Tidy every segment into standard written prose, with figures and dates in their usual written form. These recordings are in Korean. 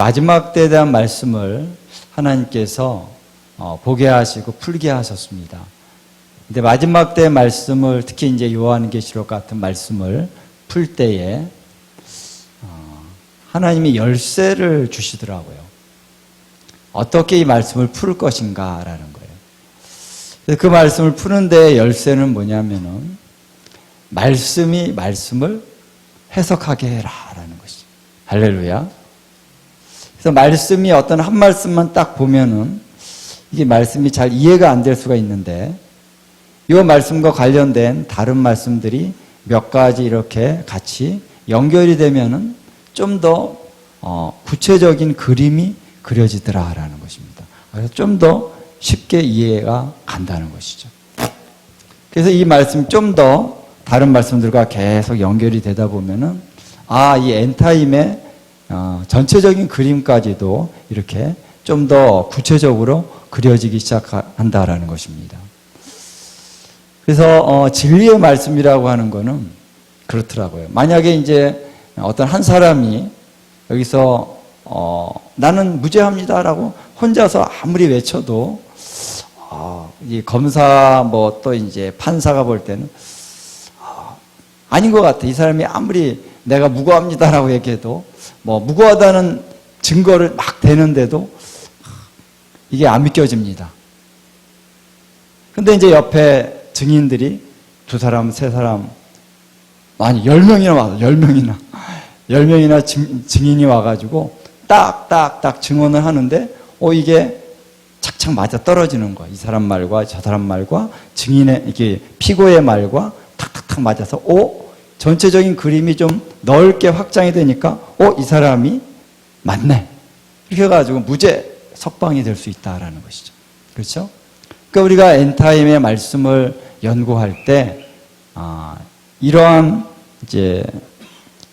마지막 때에 대한 말씀을 하나님께서 보게 하시고 풀게 하셨습니다. 근데 마지막 때의 말씀을 특히 이제 요한계시록 같은 말씀을 풀 때에 하나님이 열쇠를 주시더라고요. 어떻게 이 말씀을 풀 것인가라는 거예요. 그래서 그 말씀을 푸는 데의 열쇠는 뭐냐면은 말씀이 말씀을 해석하게 해라라는 것이죠. 할렐루야. 그래서 말씀이 어떤 한 말씀만 딱 보면은 이게 말씀이 잘 이해가 안 될 수가 있는데 이 말씀과 관련된 다른 말씀들이 몇 가지 이렇게 같이 연결이 되면은 좀 더 구체적인 그림이 그려지더라라는 것입니다. 그래서 좀 더 쉽게 이해가 간다는 것이죠. 그래서 이 말씀 좀 더 다른 말씀들과 계속 연결이 되다 보면은 이 엔타임의 전체적인 그림까지도 이렇게 좀 더 구체적으로 그려지기 시작한다라는 것입니다. 그래서 진리의 말씀이라고 하는 거는 그렇더라고요. 만약에 이제 어떤 한 사람이 여기서 나는 무죄합니다라고 혼자서 아무리 외쳐도 이 검사 뭐 또 이제 판사가 볼 때는 아닌 것 같아. 이 사람이 아무리 내가 무고합니다라고 얘기해도 뭐 무고하다는 증거를 막 대는데도 이게 안 믿겨집니다. 근데 이제 옆에 증인들이 2사람, 3사람, 아니 10명이나 와서 10명이나 증인이 와가지고 딱딱딱 증언을 하는데 이게 착착 맞아 떨어지는 거야. 이 사람 말과 저 사람 말과 증인의 이게 피고의 말과 탁탁탁 맞아서 전체적인 그림이 좀 넓게 확장이 되니까 이 사람이 맞네. 이렇게 해가지고 무죄 석방이 될 수 있다라는 것이죠. 그렇죠? 그러니까 우리가 엔타임의 말씀을 연구할 때 이러한 이제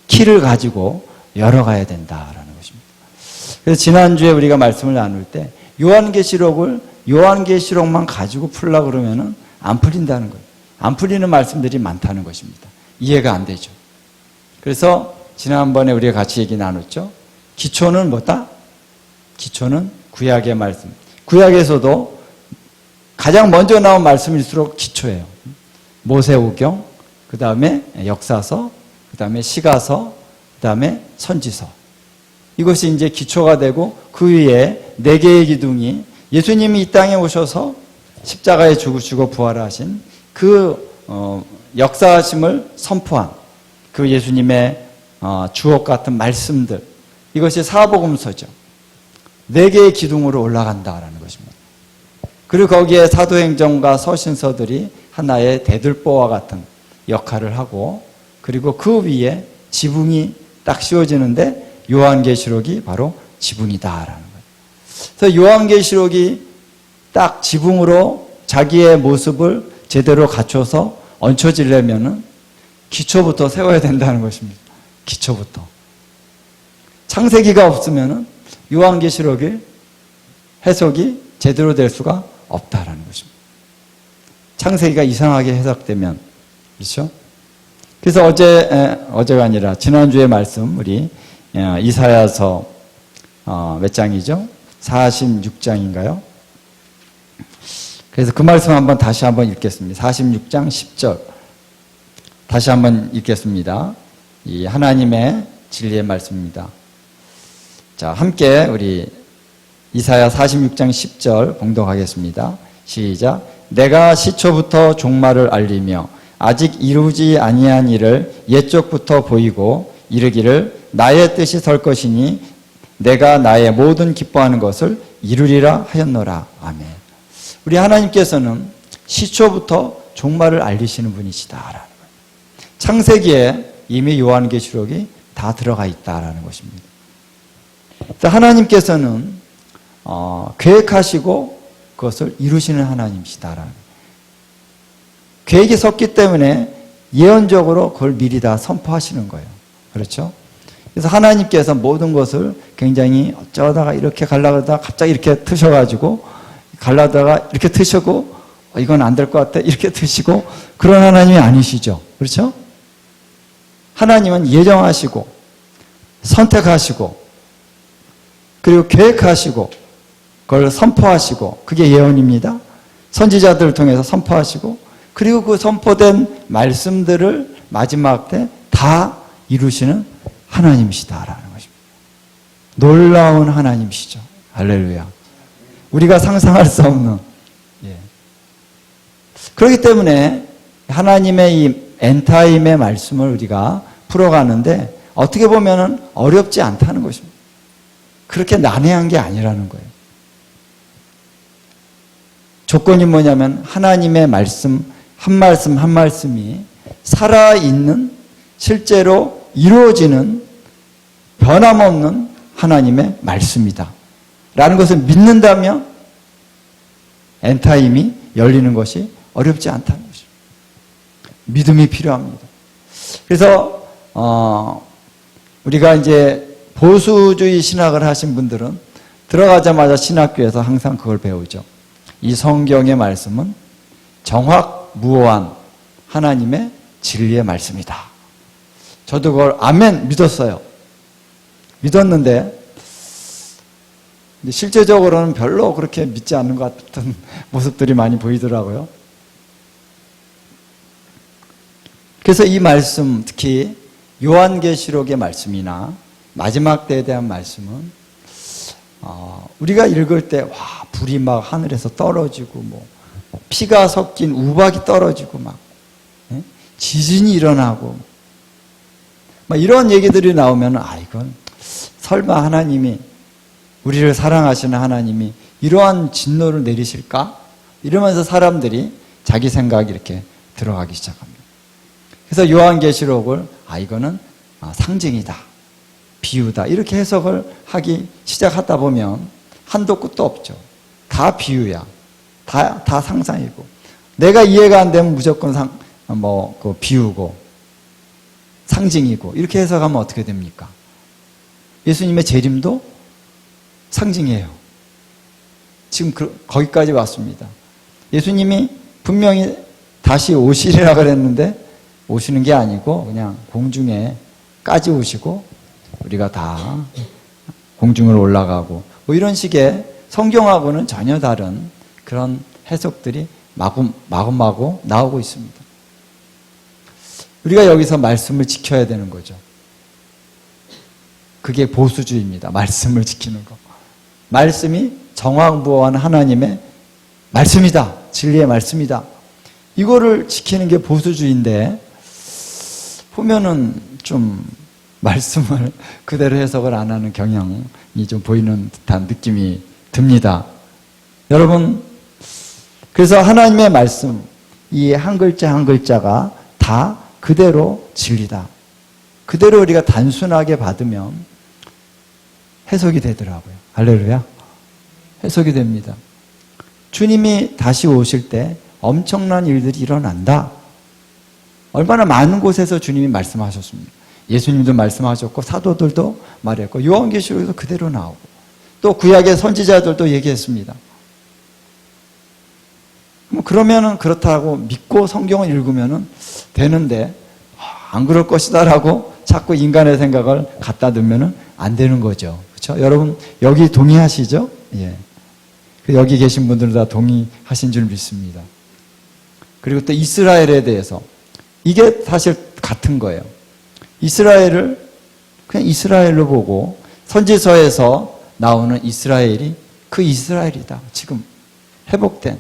키를 가지고 열어가야 된다라는 것입니다. 그래서 지난주에 우리가 말씀을 나눌 때 요한계시록만 가지고 풀려고 그러면은 안 풀린다는 거예요. 안 풀리는 말씀들이 많다는 것입니다. 이해가 안 되죠. 그래서 지난번에 우리가 같이 얘기 나눴죠. 기초는 뭐다? 기초는 구약의 말씀. 구약에서도 가장 먼저 나온 말씀일수록 기초예요. 모세오경, 그 다음에 역사서, 그 다음에 시가서, 그 다음에 선지서. 이것이 이제 기초가 되고 그 위에 4개의 기둥이 예수님이 이 땅에 오셔서 십자가에 죽으시고 부활하신 그 역사하심을 선포한 그 예수님의 주옥 같은 말씀들, 이것이 사복음서죠. 4개의 기둥으로 올라간다라는 것입니다. 그리고 거기에 사도행전과 서신서들이 하나의 대들보와 같은 역할을 하고, 그리고 그 위에 지붕이 딱 씌워지는데 요한계시록이 바로 지붕이다라는 거예요. 그래서 요한계시록이 딱 지붕으로 자기의 모습을 제대로 갖춰서 얹혀지려면은 기초부터 세워야 된다는 것입니다. 기초부터. 창세기가 없으면은 요한계시록의 해석이 제대로 될 수가 없다라는 것입니다. 창세기가 이상하게 해석되면, 그렇죠? 그래서 어제가 아니라 지난주에 말씀 우리 이사야서 몇 장이죠? 46장인가요? 그래서 그 말씀 다시 한번 읽겠습니다. 46장 10절. 다시 한번 읽겠습니다. 이 하나님의 진리의 말씀입니다. 자, 함께 우리 이사야 46장 10절 봉독하겠습니다. 시작. 내가 시초부터 종말을 알리며 아직 이루지 아니한 일을 옛적부터 보이고 이르기를 나의 뜻이 설 것이니 내가 나의 모든 기뻐하는 것을 이루리라 하였노라. 아멘. 우리 하나님께서는 시초부터 종말을 알리시는 분이시다라는 거예요. 창세기에 이미 요한계시록이 다 들어가 있다라는 것입니다. 그래서 하나님께서는 계획하시고 그것을 이루시는 하나님이시다라는 거예요. 계획이 섰기 때문에 예언적으로 그걸 미리 다 선포하시는 거예요. 그렇죠? 그래서 하나님께서 모든 것을 굉장히 어쩌다가 이렇게 가려다가 갑자기 이렇게 트셔가지고 가려다가 이렇게 트시고 이건 안 될 것 같아 이렇게 트시고 그런 하나님이 아니시죠. 그렇죠? 하나님은 예정하시고 선택하시고 그리고 계획하시고 그걸 선포하시고 그게 예언입니다. 선지자들을 통해서 선포하시고 그리고 그 선포된 말씀들을 마지막 때 다 이루시는 하나님이시다라는 것입니다. 놀라운 하나님이시죠. 할렐루야. 우리가 상상할 수 없는. 예. 그렇기 때문에 하나님의 이 엔타임의 말씀을 우리가 풀어가는데 어떻게 보면 어렵지 않다는 것입니다. 그렇게 난해한 게 아니라는 거예요. 조건이 뭐냐면 하나님의 말씀 한 말씀 한 말씀이 살아있는 실제로 이루어지는 변함없는 하나님의 말씀이다 라는 것을 믿는다면 엔타임이 열리는 것이 어렵지 않다는 것입니다. 믿음이 필요합니다. 그래서 우리가 이제 보수주의 신학을 하신 분들은 들어가자마자 신학교에서 항상 그걸 배우죠. 이 성경의 말씀은 정확무오한 하나님의 진리의 말씀이다. 저도 그걸 아멘 믿었어요. 믿었는데 실제적으로는 별로 그렇게 믿지 않는 것 같은 모습들이 많이 보이더라고요. 그래서 이 말씀, 특히 요한계시록의 말씀이나 마지막 때에 대한 말씀은 우리가 읽을 때 와, 불이 막 하늘에서 떨어지고 뭐 피가 섞인 우박이 떨어지고 막 지진이 일어나고 막 이런 얘기들이 나오면 이건 설마 하나님이 우리를 사랑하시는 하나님이 이러한 진노를 내리실까? 이러면서 사람들이 자기 생각이 이렇게 들어가기 시작합니다. 그래서 요한계시록을 이거는 상징이다, 비유다 이렇게 해석을 하기 시작하다 보면 한도 끝도 없죠. 다 비유야, 다 상상이고 내가 이해가 안 되면 무조건 비유고 상징이고 이렇게 해석하면 어떻게 됩니까? 예수님의 재림도 상징이에요. 지금 거기까지 왔습니다. 예수님이 분명히 다시 오시리라 그랬는데 오시는 게 아니고 그냥 공중에까지 오시고 우리가 다 공중으로 올라가고 뭐 이런 식의 성경하고는 전혀 다른 그런 해석들이 마구마구 나오고 있습니다. 우리가 여기서 말씀을 지켜야 되는 거죠. 그게 보수주의입니다. 말씀을 지키는 거. 말씀이 정확무오한 하나님의 말씀이다. 진리의 말씀이다. 이거를 지키는 게 보수주의인데 보면은 좀 말씀을 그대로 해석을 안 하는 경향이 좀 보이는 듯한 느낌이 듭니다. 여러분, 그래서 하나님의 말씀, 이 한 글자 한 글자가 다 그대로 진리다. 그대로 우리가 단순하게 받으면 해석이 되더라고요. 할렐루야. 해석이 됩니다. 주님이 다시 오실 때 엄청난 일들이 일어난다. 얼마나 많은 곳에서 주님이 말씀하셨습니다. 예수님도 말씀하셨고 사도들도 말했고 요한계시록에서 그대로 나오고 또 구약의 선지자들도 얘기했습니다. 그러면은 그렇다고 믿고 성경을 읽으면은 되는데 안 그럴 것이다라고 자꾸 인간의 생각을 갖다 두면은 안 되는 거죠. 그렇죠? 여러분 여기 동의하시죠? 예. 여기 계신 분들은 다 동의하신 줄 믿습니다. 그리고 또 이스라엘에 대해서 이게 사실 같은 거예요. 이스라엘을 그냥 이스라엘로 보고 선지서에서 나오는 이스라엘이 그 이스라엘이다. 지금 회복된.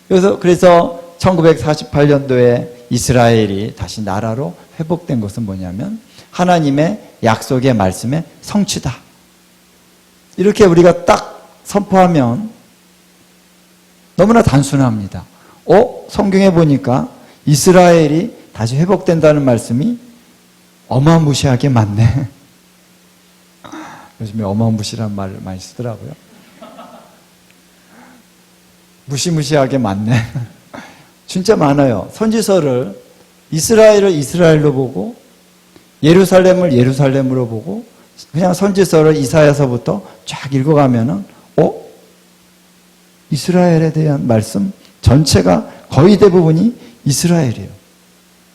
그래서 1948년도에 이스라엘이 다시 나라로 회복된 것은 뭐냐면 하나님의 약속의 말씀의 성취다. 이렇게 우리가 딱 선포하면 너무나 단순합니다. 성경에 보니까 이스라엘이 다시 회복된다는 말씀이 어마무시하게 많네. 요즘에 어마무시란 말 많이 쓰더라고요. 무시무시하게 많네. 진짜 많아요. 선지서를 이스라엘을 이스라엘로 보고 예루살렘을 예루살렘으로 보고 그냥 선지서를 이사야서부터 쫙 읽어가면은 이스라엘에 대한 말씀 전체가 거의 대부분이 이스라엘이에요.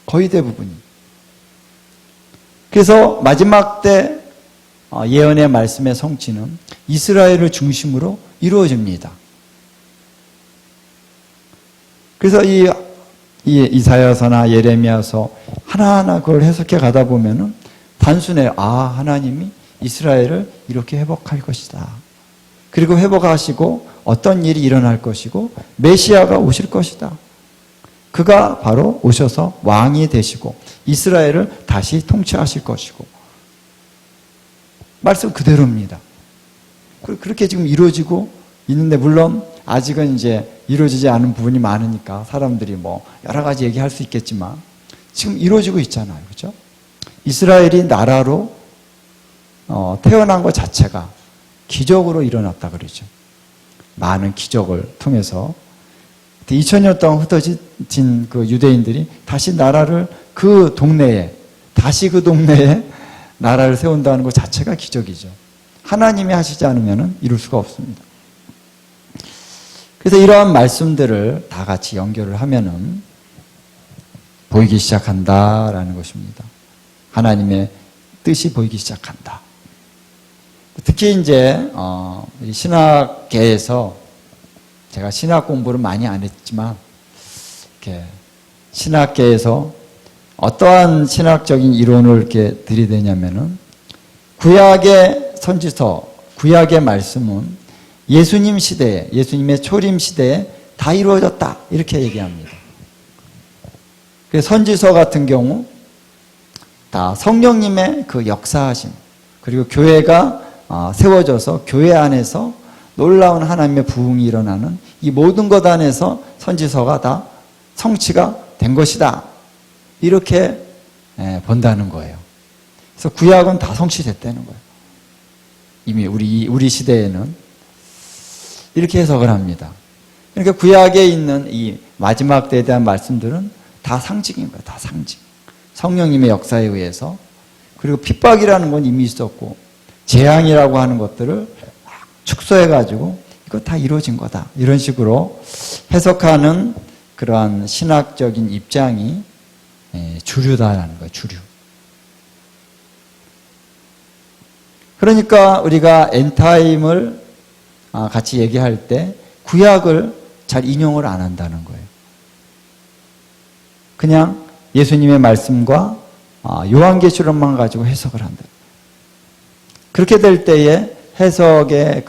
거의 대부분이. 그래서 마지막 때 예언의 말씀의 성취는 이스라엘을 중심으로 이루어집니다. 그래서 이 이사야서나 예레미야서 하나하나 그걸 해석해 가다 보면은 단순해, 하나님이 이스라엘을 이렇게 회복할 것이다. 그리고 회복하시고 어떤 일이 일어날 것이고 메시아가 오실 것이다. 그가 바로 오셔서 왕이 되시고 이스라엘을 다시 통치하실 것이고, 말씀 그대로입니다. 그렇게 지금 이루어지고 있는데, 물론 아직은 이제 이루어지지 않은 부분이 많으니까 사람들이 여러 가지 얘기할 수 있겠지만 지금 이루어지고 있잖아요. 그렇죠? 이스라엘이 나라로 태어난 것 자체가 기적으로 일어났다 그러죠. 많은 기적을 통해서 2000년 동안 흩어진 그 유대인들이 다시 나라를 그 동네에 나라를 세운다는 것 자체가 기적이죠. 하나님이 하시지 않으면 이룰 수가 없습니다. 그래서 이러한 말씀들을 다 같이 연결을 하면은 보이기 시작한다라는 것입니다. 하나님의 뜻이 보이기 시작한다. 특히 이제 신학계에서, 제가 신학 공부를 많이 안 했지만 이렇게 신학계에서 어떠한 신학적인 이론을 이렇게 들이대냐면은, 구약의 선지서, 구약의 말씀은 예수님 시대에, 예수님의 초림 시대에 다 이루어졌다, 이렇게 얘기합니다. 선지서 같은 경우 다 성령님의 그 역사하심, 그리고 교회가 세워져서 교회 안에서 놀라운 하나님의 부흥이 일어나는 이 모든 것 안에서 선지서가 다 성취가 된 것이다, 이렇게 본다는 거예요. 그래서 구약은 다 성취됐다는 거예요. 이미 우리 시대에는 이렇게 해석을 합니다. 그러니까 구약에 있는 이 마지막 때에 대한 말씀들은 다 상징인 거예요. 다 상징. 성령님의 역사에 의해서. 그리고 핍박이라는 건 이미 있었고, 재앙이라고 하는 것들을 축소해가지고 이거 다 이루어진 거다, 이런 식으로 해석하는 그러한 신학적인 입장이 주류다라는 거예요. 주류. 그러니까 우리가 엔타임을 같이 얘기할 때 구약을 잘 인용을 안 한다는 거예요. 그냥 예수님의 말씀과 요한계시록만 가지고 해석을 한다. 그렇게 될 때에 해석이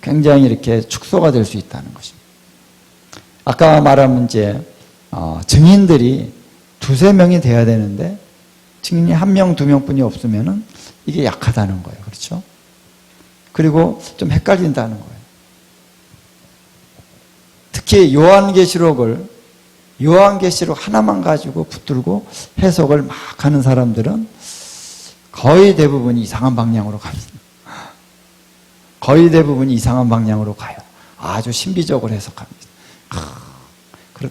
굉장히 이렇게 축소가 될 수 있다는 것입니다. 아까 말한 문제, 증인들이 2-3명이 돼야 되는데 증인이 1명, 2명뿐이 없으면은 이게 약하다는 거예요. 그렇죠? 그리고 좀 헷갈린다는 거예요. 특히 요한계시록 하나만 가지고 붙들고 해석을 막 하는 사람들은 거의 대부분이 이상한 방향으로 갑니다. 거의 대부분이 이상한 방향으로 가요. 아주 신비적으로 해석합니다.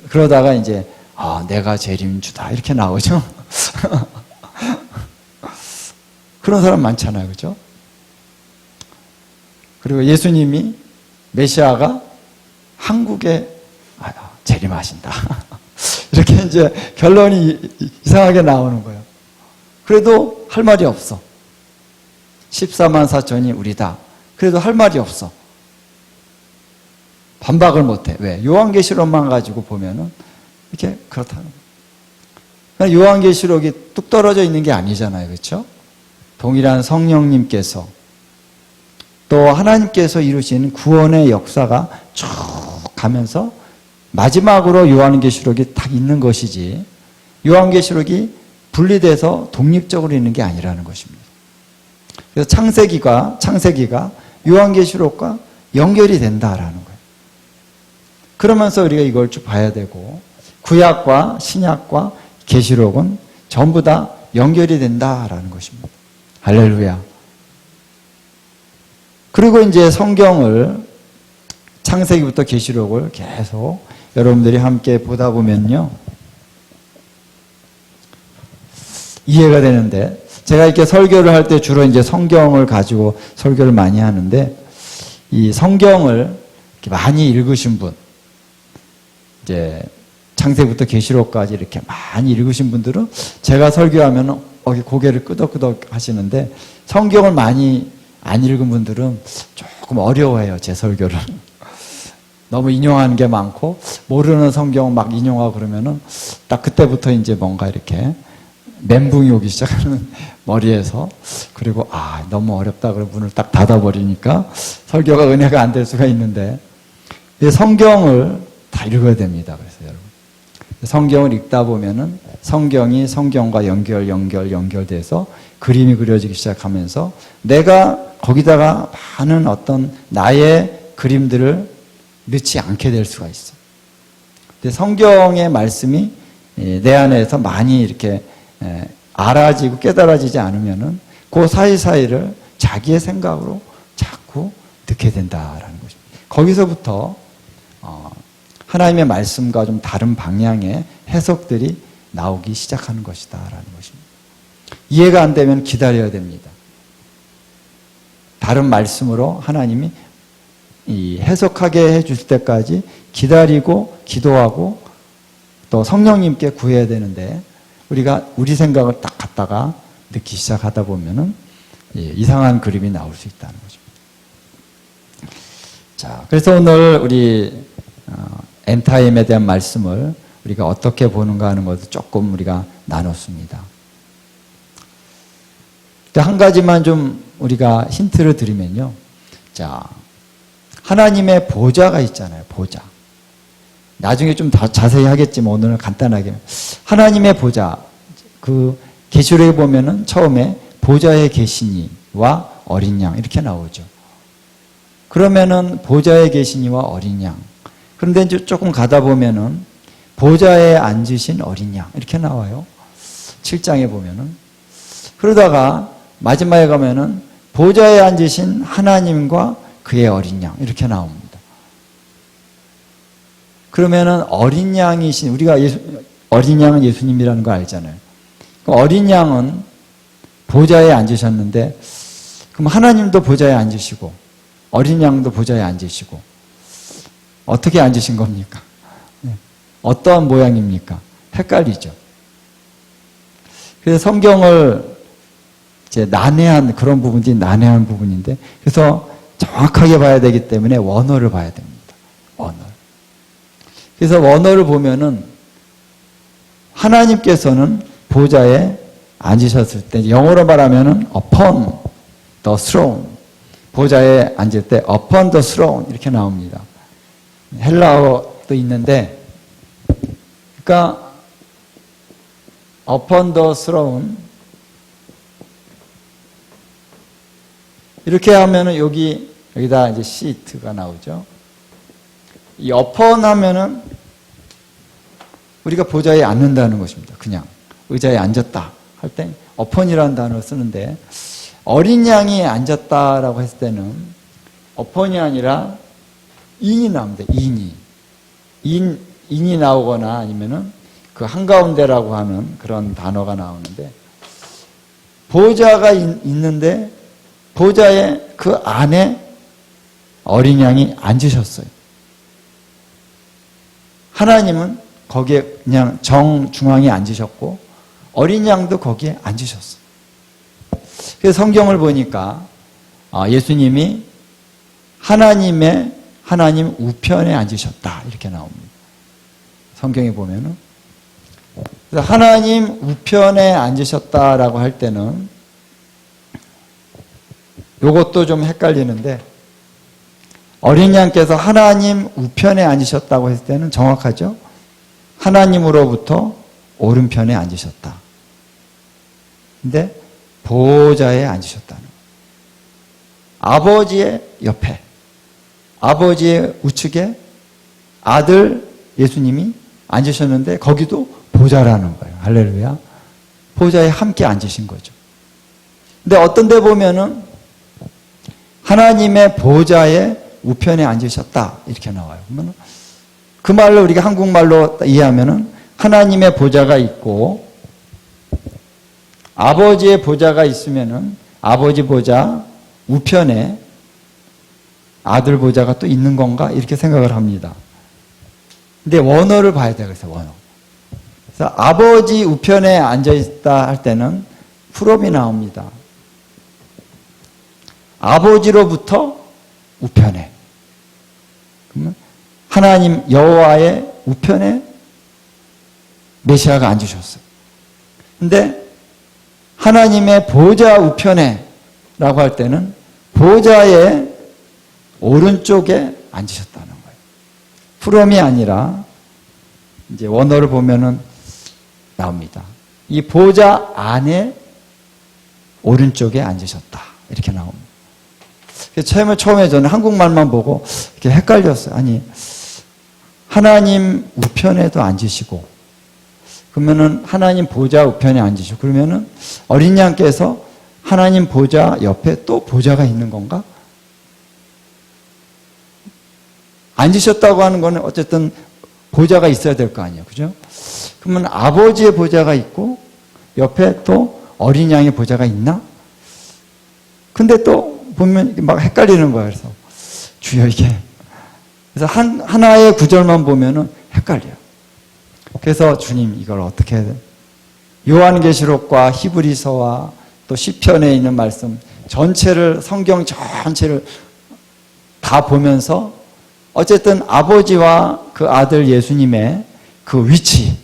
그러다가 이제 내가 재림주다, 이렇게 나오죠. 그런 사람 많잖아요. 그렇죠? 그리고 예수님이, 메시아가 한국에 재림하신다. 이렇게 이제 결론이 이상하게 나오는 거예요. 그래도 할 말이 없어. 14만 4천이 우리다. 그래도 할 말이 없어. 반박을 못해. 왜? 요한계시록만 가지고 보면은 이렇게 그렇다는 거예요. 요한계시록이 뚝 떨어져 있는 게 아니잖아요. 그렇죠? 동일한 성령님께서, 또 하나님께서 이루시는 구원의 역사가 쭉 가면서 마지막으로 요한계시록이 딱 있는 것이지, 요한계시록이 분리돼서 독립적으로 있는 게 아니라는 것입니다. 그래서 창세기가 요한계시록과 연결이 된다라는 거예요. 그러면서 우리가 이걸 쭉 봐야 되고, 구약과 신약과 계시록은 전부 다 연결이 된다라는 것입니다. 할렐루야. 그리고 이제 성경을, 창세기부터 계시록을 계속 여러분들이 함께 보다 보면요, 이해가 되는데, 제가 이렇게 설교를 할 때 주로 이제 성경을 가지고 설교를 많이 하는데, 이 성경을 이렇게 많이 읽으신 분, 이제 창세부터 계시록까지 이렇게 많이 읽으신 분들은 제가 설교하면 고개를 끄덕끄덕 하시는데 성경을 많이 안 읽은 분들은 조금 어려워해요, 제 설교를. 너무 인용하는 게 많고 모르는 성경 막 인용하고 그러면은 딱 그때부터 이제 뭔가 이렇게 멘붕이 오기 시작하는 머리에서. 그리고 너무 어렵다 그러고 문을 딱 닫아버리니까 설교가 은혜가 안 될 수가 있는데 성경을 다 읽어야 됩니다. 그래서 여러분 성경을 읽다 보면은 성경이 성경과 연결돼서 그림이 그려지기 시작하면서 내가 거기다가 많은 어떤 나의 그림들을 넣지 않게 될 수가 있어요. 근데 성경의 말씀이 내 안에서 많이 이렇게 알아지고 깨달아지지 않으면은 그 사이사이를 자기의 생각으로 자꾸 넣게 된다라는 것입니다. 거기서부터 하나님의 말씀과 좀 다른 방향의 해석들이 나오기 시작하는 것이다라는 것입니다. 이해가 안 되면 기다려야 됩니다. 다른 말씀으로 하나님이 이 해석하게 해줄 때까지 기다리고 기도하고 또 성령님께 구해야 되는데 우리가 우리 생각을 딱 갖다가 넣기 시작하다 보면은 이상한 그림이 나올 수 있다는 것입니다. 자, 그래서 오늘 우리 엔타임에 대한 말씀을 우리가 어떻게 보는가 하는 것을 조금 우리가 나눴습니다. 한 가지만 좀 우리가 힌트를 드리면요. 자, 하나님의 보좌가 있잖아요. 보좌. 나중에 좀 더 자세히 하겠지만 오늘은 간단하게. 하나님의 보좌. 그 계시록에 보면은 처음에 보좌에 계시니와 어린 양 이렇게 나오죠. 그러면은 보좌에 계시니와 어린 양. 그런데 이제 조금 가다 보면은 보좌에 앉으신 어린 양 이렇게 나와요. 7장에 보면은. 그러다가 마지막에 가면은 보좌에 앉으신 하나님과 그의 어린 양 이렇게 나옵니다. 그러면은 어린 양이신 우리가 어린 양은 예수님이라는 거 알잖아요. 어린 양은 보좌에 앉으셨는데 그럼 하나님도 보좌에 앉으시고 어린 양도 보좌에 앉으시고 어떻게 앉으신 겁니까? 어떠한 모양입니까? 헷갈리죠. 그래서 성경을 이제 난해한 그런 부분들이 난해한 부분인데 그래서 정확하게 봐야 되기 때문에 원어를 봐야 됩니다. 원어. 그래서 원어를 보면은 하나님께서는 보좌에 앉으셨을 때 영어로 말하면은 upon the throne 보좌에 앉을 때 upon the throne 이렇게 나옵니다. 헬라어도 있는데 그러니까 upon the throne 이렇게 하면은 여기다 이제 시트가 나오죠. 이 upon 하면은 우리가 보좌에 앉는다는 것입니다. 그냥 의자에 앉았다 할 때 upon이라는 단어를 쓰는데 어린 양이 앉았다라고 했을 때는 upon이 아니라 in이 나옵니다. in이 나오거나 아니면은 그 한가운데라고 하는 그런 단어가 나오는데 보좌가 있는데 보좌에 그 안에 어린 양이 앉으셨어요. 하나님은 거기에 그냥 정중앙에 앉으셨고 어린 양도 거기에 앉으셨어요. 그래서 성경을 보니까 예수님이 하나님 우편에 앉으셨다 이렇게 나옵니다. 성경에 보면은 그래서 하나님 우편에 앉으셨다라고 할 때는 요것도 좀 헷갈리는데 어린 양께서 하나님 우편에 앉으셨다고 했을 때는 정확하죠? 하나님으로부터 오른편에 앉으셨다. 근데 보좌에 앉으셨다는 거예요. 아버지의 옆에, 아버지의 우측에 아들 예수님이 앉으셨는데 거기도 보좌라는 거예요. 할렐루야. 보좌에 함께 앉으신 거죠. 근데 어떤 데 보면은 하나님의 보좌에 우편에 앉으셨다 이렇게 나와요. 그러면 그 말로 우리가 한국말로 이해하면은 하나님의 보좌가 있고 아버지의 보좌가 있으면은 아버지 보좌 우편에 아들 보좌가 또 있는 건가 이렇게 생각을 합니다. 근데 원어를 봐야 돼. 그래서 원어. 그래서 아버지 우편에 앉아있다 할 때는 프롬이 나옵니다. 아버지로부터 우편에. 그러면 하나님 여호와의 우편에 메시아가 앉으셨어요. 근데 하나님의 보좌 우편에 라고 할 때는 보좌의 오른쪽에 앉으셨다는 거예요. 프롬이 아니라 이제 원어를 보면은 나옵니다. 이 보좌 안에 오른쪽에 앉으셨다. 이렇게 나옵니다. 처음에 저는 한국말만 보고 이렇게 헷갈렸어요. 아니, 하나님 우편에도 앉으시고, 그러면은 하나님 보좌 우편에 앉으시고, 그러면은 어린 양께서 하나님 보좌 옆에 또 보좌가 있는 건가? 앉으셨다고 하는 거는 어쨌든 보좌가 있어야 될 거 아니에요. 그죠? 그러면 아버지의 보좌가 있고, 옆에 또 어린 양의 보좌가 있나? 근데 또 보면 막 헷갈리는 거예요. 그래서 주여 이게. 그래서 하나의 구절만 보면은 헷갈려요. 그래서 주님 이걸 어떻게 해야 돼? 요한계시록과 히브리서와 또 시편에 있는 말씀 전체를, 성경 전체를 다 보면서 어쨌든 아버지와 그 아들 예수님의 그 위치,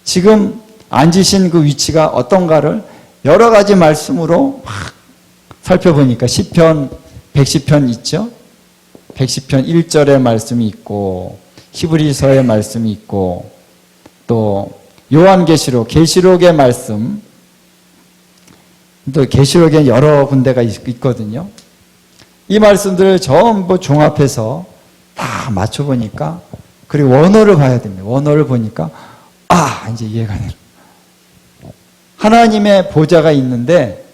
지금 앉으신 그 위치가 어떤가를 여러 가지 말씀으로 막 살펴보니까 시편 110편 있죠? 110편 1절의 말씀이 있고 히브리서의 말씀이 있고 또 요한계시록, 계시록의 말씀, 또 계시록에 여러 군데가 있거든요. 이 말씀들을 전부 종합해서 다 맞춰보니까, 그리고 원어를 봐야 됩니다. 원어를 보니까 이제 이해가 돼요. 하나님의 보좌가 있는데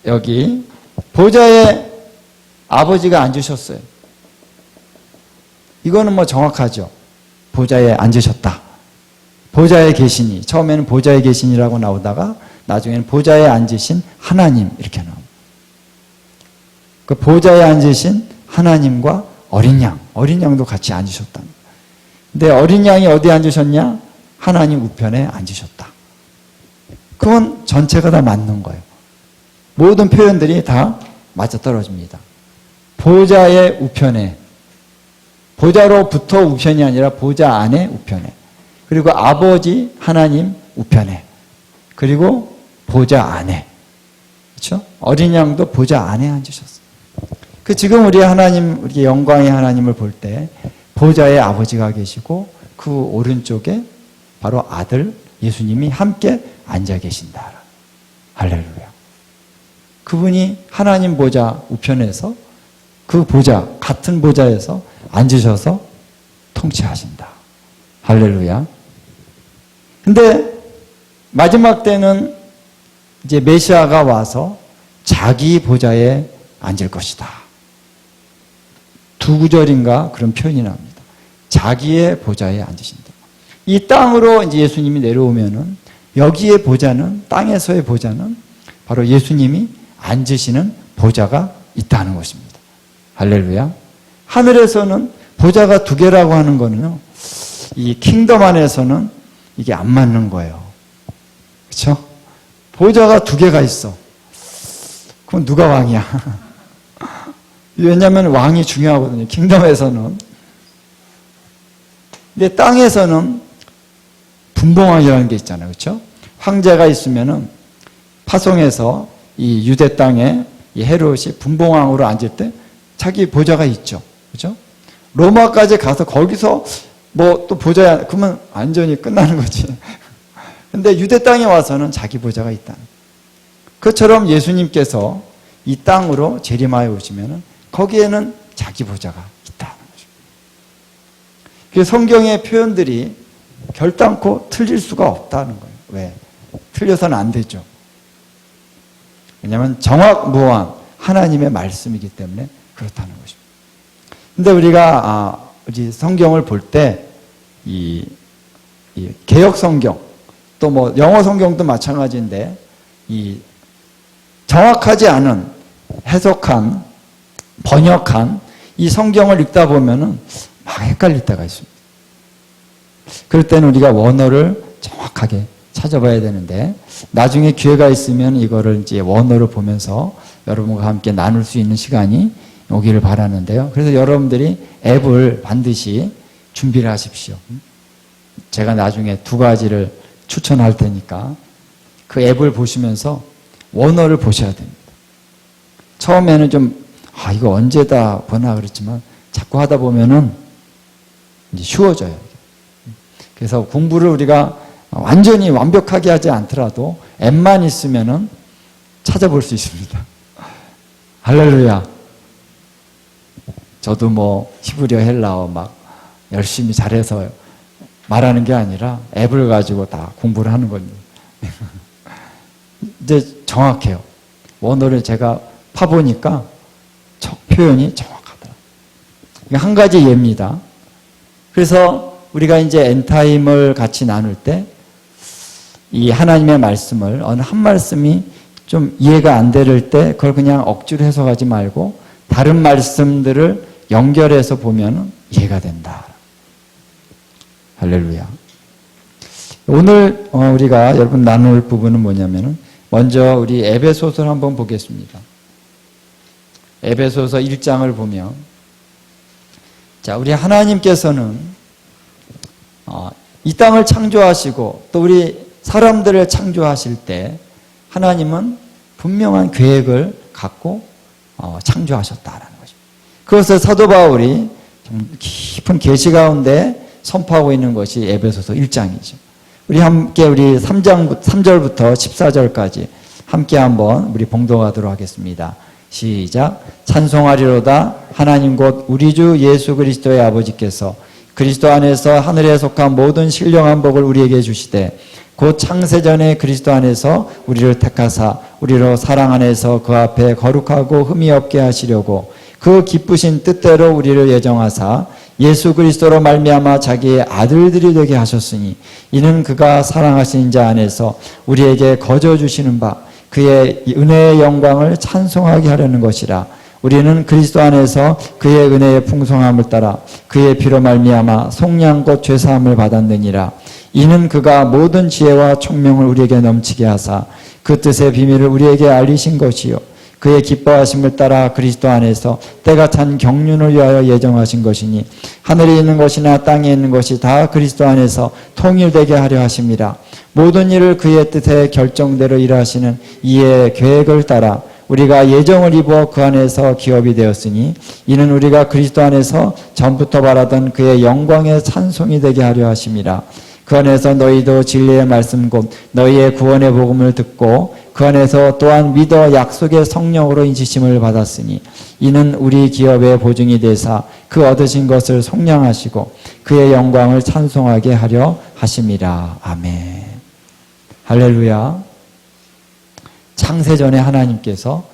여기 보좌에 아버지가 앉으셨어요. 이거는 뭐 정확하죠. 보좌에 앉으셨다. 보좌에 계시니, 처음에는 보좌에 계시니라고 나오다가 나중에는 보좌에 앉으신 하나님 이렇게 나옵니다. 그 보좌에 앉으신 하나님과 어린 양, 어린 양도 같이 앉으셨다. 근데 어린 양이 어디에 앉으셨냐? 하나님 우편에 앉으셨다. 그건 전체가 다 맞는 거예요. 모든 표현들이 다 맞아떨어집니다. 보좌의 우편에, 보좌로부터 우편이 아니라 보좌 안에 우편에, 그리고 아버지 하나님 우편에, 그리고 보좌 안에. 그렇죠? 어린 양도 보좌 안에 앉으셨어요. 지금 우리 하나님, 우리 영광의 하나님을 볼 때 보좌에 아버지가 계시고 그 오른쪽에 바로 아들 예수님이 함께 앉아 계신다. 할렐루야. 그분이 하나님 보좌 우편에서 그 보좌, 같은 보좌에서 앉으셔서 통치하신다. 할렐루야. 근데 마지막 때는 이제 메시아가 와서 자기 보좌에 앉을 것이다. 두 구절인가 그런 표현이 나옵니다. 자기의 보좌에 앉으신다. 이 땅으로 이제 예수님이 내려오면은 여기의 보좌는, 땅에서의 보좌는 바로 예수님이 앉으시는 보좌가 있다는 것입니다. 할렐루야. 하늘에서는 보좌가 두 개라고 하는 거는요, 이 킹덤 안에서는 이게 안 맞는 거예요. 그렇죠? 보좌가 두 개가 있어. 그럼 누가 왕이야? 왜냐하면 왕이 중요하거든요. 킹덤에서는. 근데 땅에서는 분봉왕이라는 게 있잖아요. 그렇죠? 황제가 있으면은 파송해서 이 유대 땅에 이 헤롯이 분봉왕으로 앉을 때 자기 보좌가 있죠. 그렇죠? 로마까지 가서 거기서 뭐 또 보좌야, 그러면 완전히 끝나는 거지. 근데 유대 땅에 와서는 자기 보좌가 있다. 그처럼 예수님께서 이 땅으로 재림하여 오시면은 거기에는 자기 보좌가 있다는 거죠. 그 성경의 표현들이 결단코 틀릴 수가 없다는 거예요. 왜? 틀려서는 안 되죠. 왜냐하면 정확무한 하나님의 말씀이기 때문에 그렇다는 것입니다. 근데 우리가 우리 성경을 볼 때 이 개역 성경, 또 뭐 영어 성경도 마찬가지인데 이 정확하지 않은 해석한, 번역한 이 성경을 읽다 보면은 막 헷갈릴 때가 있습니다. 그럴 때는 우리가 원어를 정확하게 찾아봐야 되는데, 나중에 기회가 있으면 이거를 이제 원어를 보면서 여러분과 함께 나눌 수 있는 시간이 오기를 바라는데요. 그래서 여러분들이 앱을 반드시 준비를 하십시오. 제가 나중에 2가지를 추천할 테니까 그 앱을 보시면서 원어를 보셔야 됩니다. 처음에는 좀 이거 언제다 보나 그랬지만 자꾸 하다 보면은 이제 쉬워져요. 그래서 공부를 우리가 완전히 완벽하게 하지 않더라도 앱만 있으면은 찾아볼 수 있습니다. 할렐루야. 저도 뭐 히브리어, 헬라어 막 열심히 잘해서 말하는 게 아니라 앱을 가지고 다 공부를 하는 겁니다. 이제 정확해요. 원어를 제가 파보니까 표현이 정확하더라고요. 이게 한 가지 예입니다. 그래서 우리가 이제 엔타임을 같이 나눌 때 이 하나님의 말씀을 어느 한 말씀이 좀 이해가 안 될 때 그걸 그냥 억지로 해석하지 말고 다른 말씀들을 연결해서 보면 이해가 된다. 할렐루야. 오늘 우리가 여러분 나눌 부분은 뭐냐면은 먼저 우리 에베소서를 한번 보겠습니다. 에베소서 1장을 보면, 자, 우리 하나님께서는 이 땅을 창조하시고 또 우리 사람들을 창조하실 때 하나님은 분명한 계획을 갖고 창조하셨다라는 것입니다. 그것을 사도 바울이 깊은 계시 가운데 선포하고 있는 것이 에베소서 1장이죠. 우리 함께 우리 3절부터 14절까지 함께 한번 우리 봉독하도록 하겠습니다. 시작. 찬송하리로다. 하나님 곧 우리 주 예수 그리스도의 아버지께서 그리스도 안에서 하늘에 속한 모든 신령한 복을 우리에게 주시되 곧 창세전에 그리스도 안에서 우리를 택하사 우리로 사랑 안에서 그 앞에 거룩하고 흠이 없게 하시려고 그 기쁘신 뜻대로 우리를 예정하사 예수 그리스도로 말미암아 자기의 아들들이 되게 하셨으니 이는 그가 사랑하신 자 안에서 우리에게 거저 주시는 바 그의 은혜의 영광을 찬송하게 하려는 것이라. 우리는 그리스도 안에서 그의 은혜의 풍성함을 따라 그의 피로 말미암아 속량 곧 죄사함을 받았느니라. 이는 그가 모든 지혜와 총명을 우리에게 넘치게 하사 그 뜻의 비밀을 우리에게 알리신 것이요 그의 기뻐하심을 따라 그리스도 안에서 때가 찬 경륜을 위하여 예정하신 것이니 하늘에 있는 것이나 땅에 있는 것이 다 그리스도 안에서 통일되게 하려 하심이라. 모든 일을 그의 뜻의 결정대로 일하시는 이의 계획을 따라 우리가 예정을 입어 그 안에서 기업이 되었으니 이는 우리가 그리스도 안에서 전부터 바라던 그의 영광의 찬송이 되게 하려 하심이라. 그 안에서 너희도 진리의 말씀 곧 너희의 구원의 복음을 듣고 그 안에서 또한 믿어 약속의 성령으로 인치심을 받았으니 이는 우리 기업의 보증이 되사 그 얻으신 것을 속량하시고 그의 영광을 찬송하게 하려 하심이라. 아멘. 할렐루야. 창세전에 하나님께서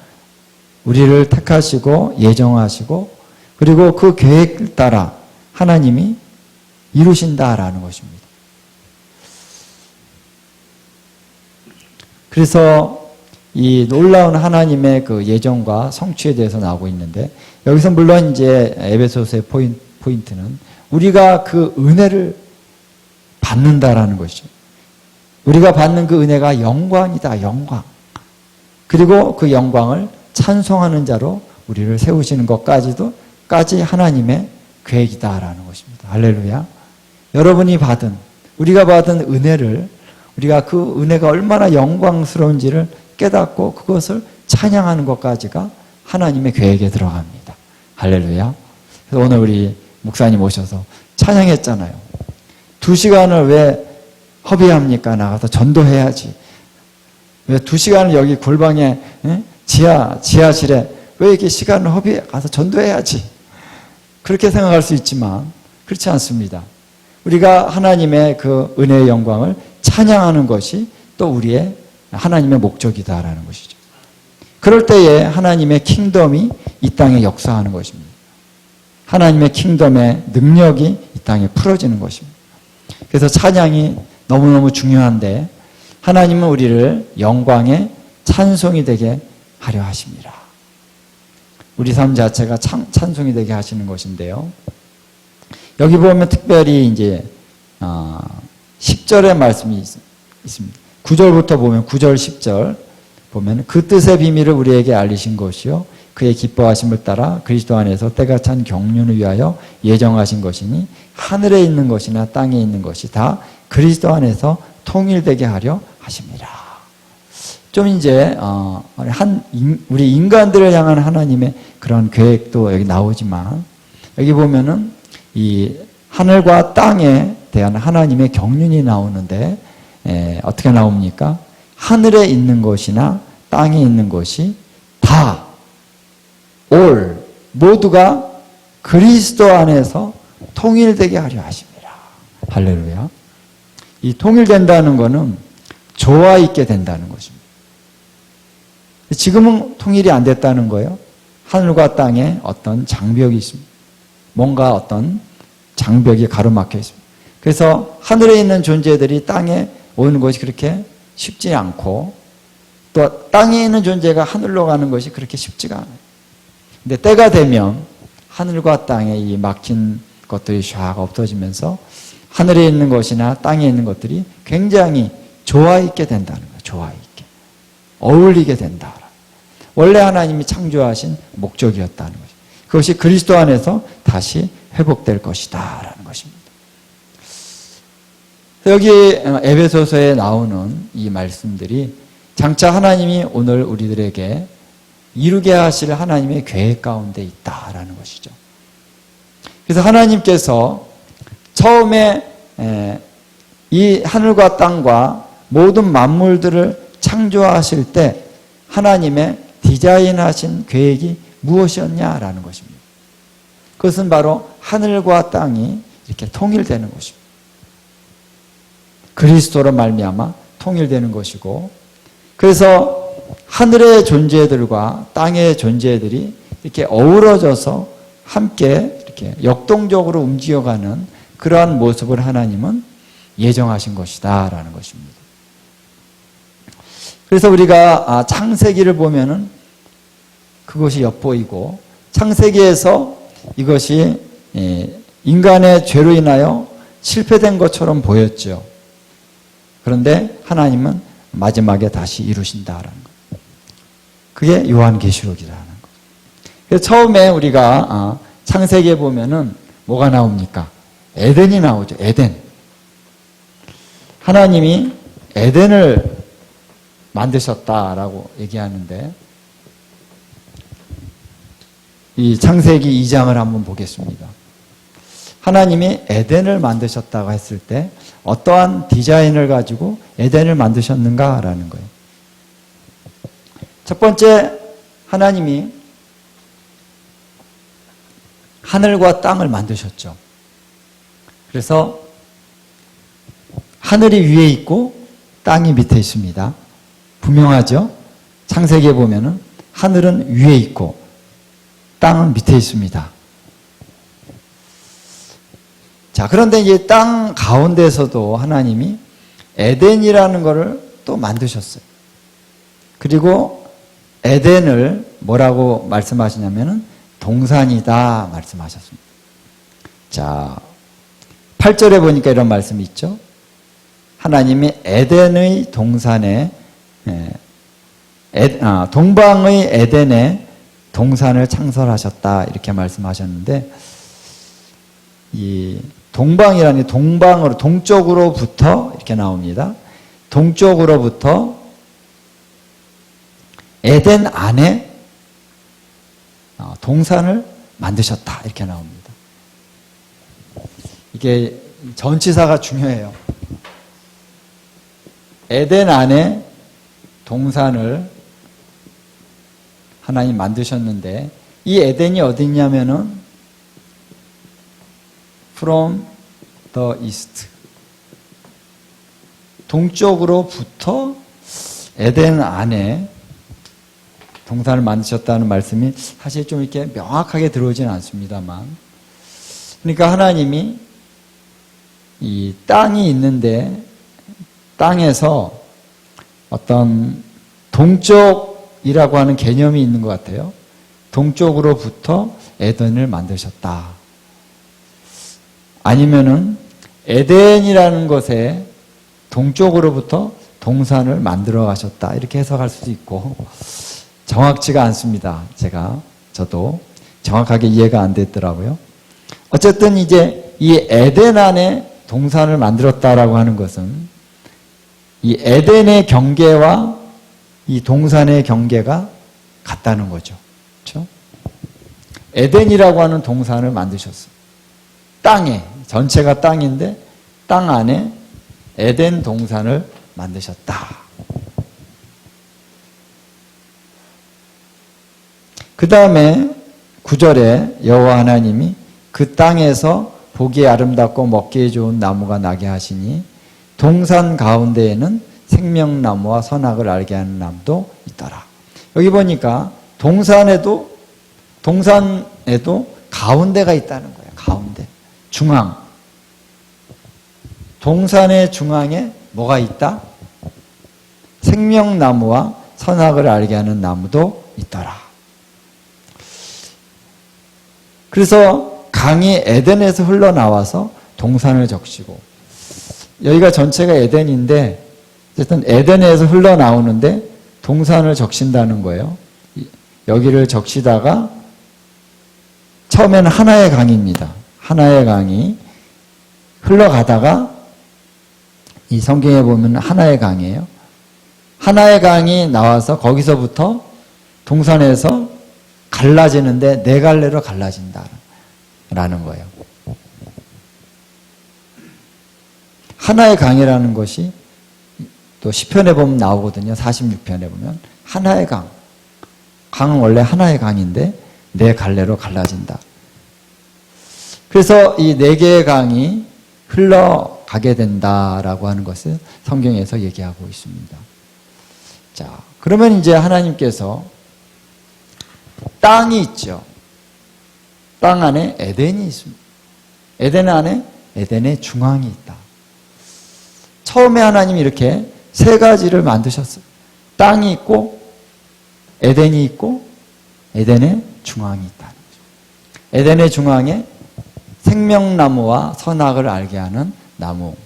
우리를 택하시고 예정하시고 그리고 그 계획을 따라 하나님이 이루신다라는 것입니다. 그래서 이 놀라운 하나님의 그 예정과 성취에 대해서 나오고 있는데 여기서 물론 이제 에베소서의 포인트는 우리가 그 은혜를 받는다라는 것이죠. 우리가 받는 그 은혜가 영광이다, 영광. 그리고 그 영광을 찬송하는 자로 우리를 세우시는 것까지 하나님의 계획이다라는 것입니다. 할렐루야. 여러분이 받은, 우리가 받은 은혜를 우리가 그 은혜가 얼마나 영광스러운지를 깨닫고 그것을 찬양하는 것까지가 하나님의 계획에 들어갑니다. 할렐루야. 그래서 오늘 우리 목사님 오셔서 찬양했잖아요. 2시간을 왜 허비합니까? 나가서 전도해야지. 왜 2시간을 여기 골방에 지하실에 왜 이렇게 시간을 허비해? 가서 전도해야지. 그렇게 생각할 수 있지만 그렇지 않습니다. 우리가 하나님의 그 은혜의 영광을 찬양하는 것이 또 우리의 하나님의 목적이다라는 것이죠. 그럴 때에 하나님의 킹덤이 이 땅에 역사하는 것입니다. 하나님의 킹덤의 능력이 이 땅에 풀어지는 것입니다. 그래서 찬양이 너무너무 중요한데 하나님은 우리를 영광의 찬송이 되게 하려 하십니다. 우리 삶 자체가 찬송이 되게 하시는 것인데요. 여기 보면 특별히 이제 10절의 말씀이 있습니다. 9절부터 보면 9절 10절 보면 그 뜻의 비밀을 우리에게 알리신 것이요 그의 기뻐하심을 따라 그리스도 안에서 때가 찬 경륜을 위하여 예정하신 것이니 하늘에 있는 것이나 땅에 있는 것이 다 그리스도 안에서 통일되게 하려 하십니다. 좀 이제 우리 인간들을 향한 하나님의 그런 계획도 여기 나오지만 여기 보면은 이 하늘과 땅에 대한 하나님의 경륜이 나오는데 어떻게 나옵니까? 하늘에 있는 것이나 땅에 있는 것이 다 모두가 그리스도 안에서 통일되게 하려 하십니다. 할렐루야. 이 통일된다는 것은 조화 있게 된다는 것입니다. 지금은 통일이 안 됐다는 거예요. 하늘과 땅에 어떤 장벽이 있습니다. 뭔가 어떤 장벽이 가로막혀 있습니다. 그래서 하늘에 있는 존재들이 땅에 오는 것이 그렇게 쉽지 않고 또 땅에 있는 존재가 하늘로 가는 것이 그렇게 쉽지가 않아요. 근데 때가 되면 하늘과 땅에 이 막힌 것들이 샥 없어지면서 하늘에 있는 것이나 땅에 있는 것들이 굉장히 조화 있게 된다는 거예요. 조화 있게. 어울리게 된다. 원래 하나님이 창조하신 목적이었다는 것이죠. 그것이 그리스도 안에서 다시 회복될 것이다 라는 것입니다. 여기 에베소서에 나오는 이 말씀들이 장차 하나님이 오늘 우리들에게 이루게 하실 하나님의 계획 가운데 있다라는 것이죠. 그래서 하나님께서 처음에 이 하늘과 땅과 모든 만물들을 창조하실 때 하나님의 디자인하신 계획이 무엇이었냐라는 것입니다. 그것은 바로 하늘과 땅이 이렇게 통일되는 것입니다. 그리스도로 말미암아 통일되는 것이고, 그래서 하늘의 존재들과 땅의 존재들이 이렇게 어우러져서 함께 이렇게 역동적으로 움직여가는 그러한 모습을 하나님은 예정하신 것이다라는 것입니다. 그래서 우리가 창세기를 보면은 그것이 엿보이고, 창세기에서 이것이 인간의 죄로 인하여 실패된 것처럼 보였죠. 그런데 하나님은 마지막에 다시 이루신다라는 것. 그게 요한계시록이라는 것. 그래서 처음에 우리가 창세기에 보면은 뭐가 나옵니까? 에덴이 나오죠. 에덴. 하나님이 에덴을 만드셨다라고 얘기하는데, 이 창세기 2장을 한번 보겠습니다. 하나님이 에덴을 만드셨다고 했을 때 어떠한 디자인을 가지고 에덴을 만드셨는가라는 거예요. 첫 번째, 하나님이 하늘과 땅을 만드셨죠. 그래서 하늘이 위에 있고 땅이 밑에 있습니다. 분명하죠? 창세기에 보면은 하늘은 위에 있고 땅은 밑에 있습니다. 자, 그런데 이제 땅 가운데서도 하나님이 에덴이라는 것을 또 만드셨어요. 그리고 에덴을 뭐라고 말씀하시냐면은 동산이다 말씀하셨습니다. 자, 8절에 보니까 이런 말씀이 있죠. 하나님이 에덴의 동산에 동방의 에덴에 동산을 창설하셨다 이렇게 말씀하셨는데, 이 동방이라는 게 동방으로 동쪽으로부터 이렇게 나옵니다. 동쪽으로부터 에덴 안에 동산을 만드셨다 이렇게 나옵니다. 이게 전치사가 중요해요. 에덴 안에 동산을 하나님 만드셨는데, 이 에덴이 어디 있냐면은 from the east, 동쪽으로부터 에덴 안에 동산을 만드셨다는 말씀이 사실 좀 이렇게 명확하게 들어오지는 않습니다만, 그러니까 하나님이 이 땅이 있는데 땅에서 어떤 동쪽이라고 하는 개념이 있는 것 같아요. 동쪽으로부터 에덴을 만드셨다. 아니면은 에덴이라는 것에 동쪽으로부터 동산을 만들어 가셨다. 이렇게 해석할 수도 있고, 정확치가 않습니다. 저도 정확하게 이해가 안 됐더라고요. 어쨌든 이제 이 에덴 안에 동산을 만들었다라고 하는 것은 이 에덴의 경계와 이 동산의 경계가 같다는 거죠. 그렇죠? 에덴이라고 하는 동산을 만드셨어요. 땅에, 전체가 땅인데 땅 안에 에덴 동산을 만드셨다. 그 다음에 9절에 여호와 하나님이 그 땅에서 보기에 아름답고 먹기에 좋은 나무가 나게 하시니 동산 가운데에는 생명나무와 선악을 알게 하는 나무도 있더라. 여기 보니까 동산에도 가운데가 있다는 거예요. 가운데. 중앙. 동산의 중앙에 뭐가 있다? 생명나무와 선악을 알게 하는 나무도 있더라. 그래서 강이 에덴에서 흘러나와서 동산을 적시고, 여기가 전체가 에덴인데 어쨌든 에덴에서 흘러나오는데 동산을 적신다는 거예요. 여기를 적시다가 처음에는 하나의 강입니다. 하나의 강이 흘러가다가 이 성경에 보면 하나의 강이에요. 하나의 강이 나와서 거기서부터 동산에서 갈라지는데 네 갈래로 갈라진다라는 거예요. 하나의 강이라는 것이 또 시편에 보면 나오거든요. 46편에 보면 하나의 강. 강은 원래 하나의 강인데 네 갈래로 갈라진다. 그래서 이 네 개의 강이 흘러가게 된다라고 하는 것을 성경에서 얘기하고 있습니다. 자, 그러면 이제 하나님께서 땅이 있죠. 땅 안에 에덴이 있습니다. 에덴 안에 에덴의 중앙이 있다. 처음에 하나님이 이렇게 세 가지를 만드셨어요. 땅이 있고 에덴이 있고 에덴의 중앙이 있다는 거죠. 에덴의 중앙에 생명나무와 선악을 알게 하는 나무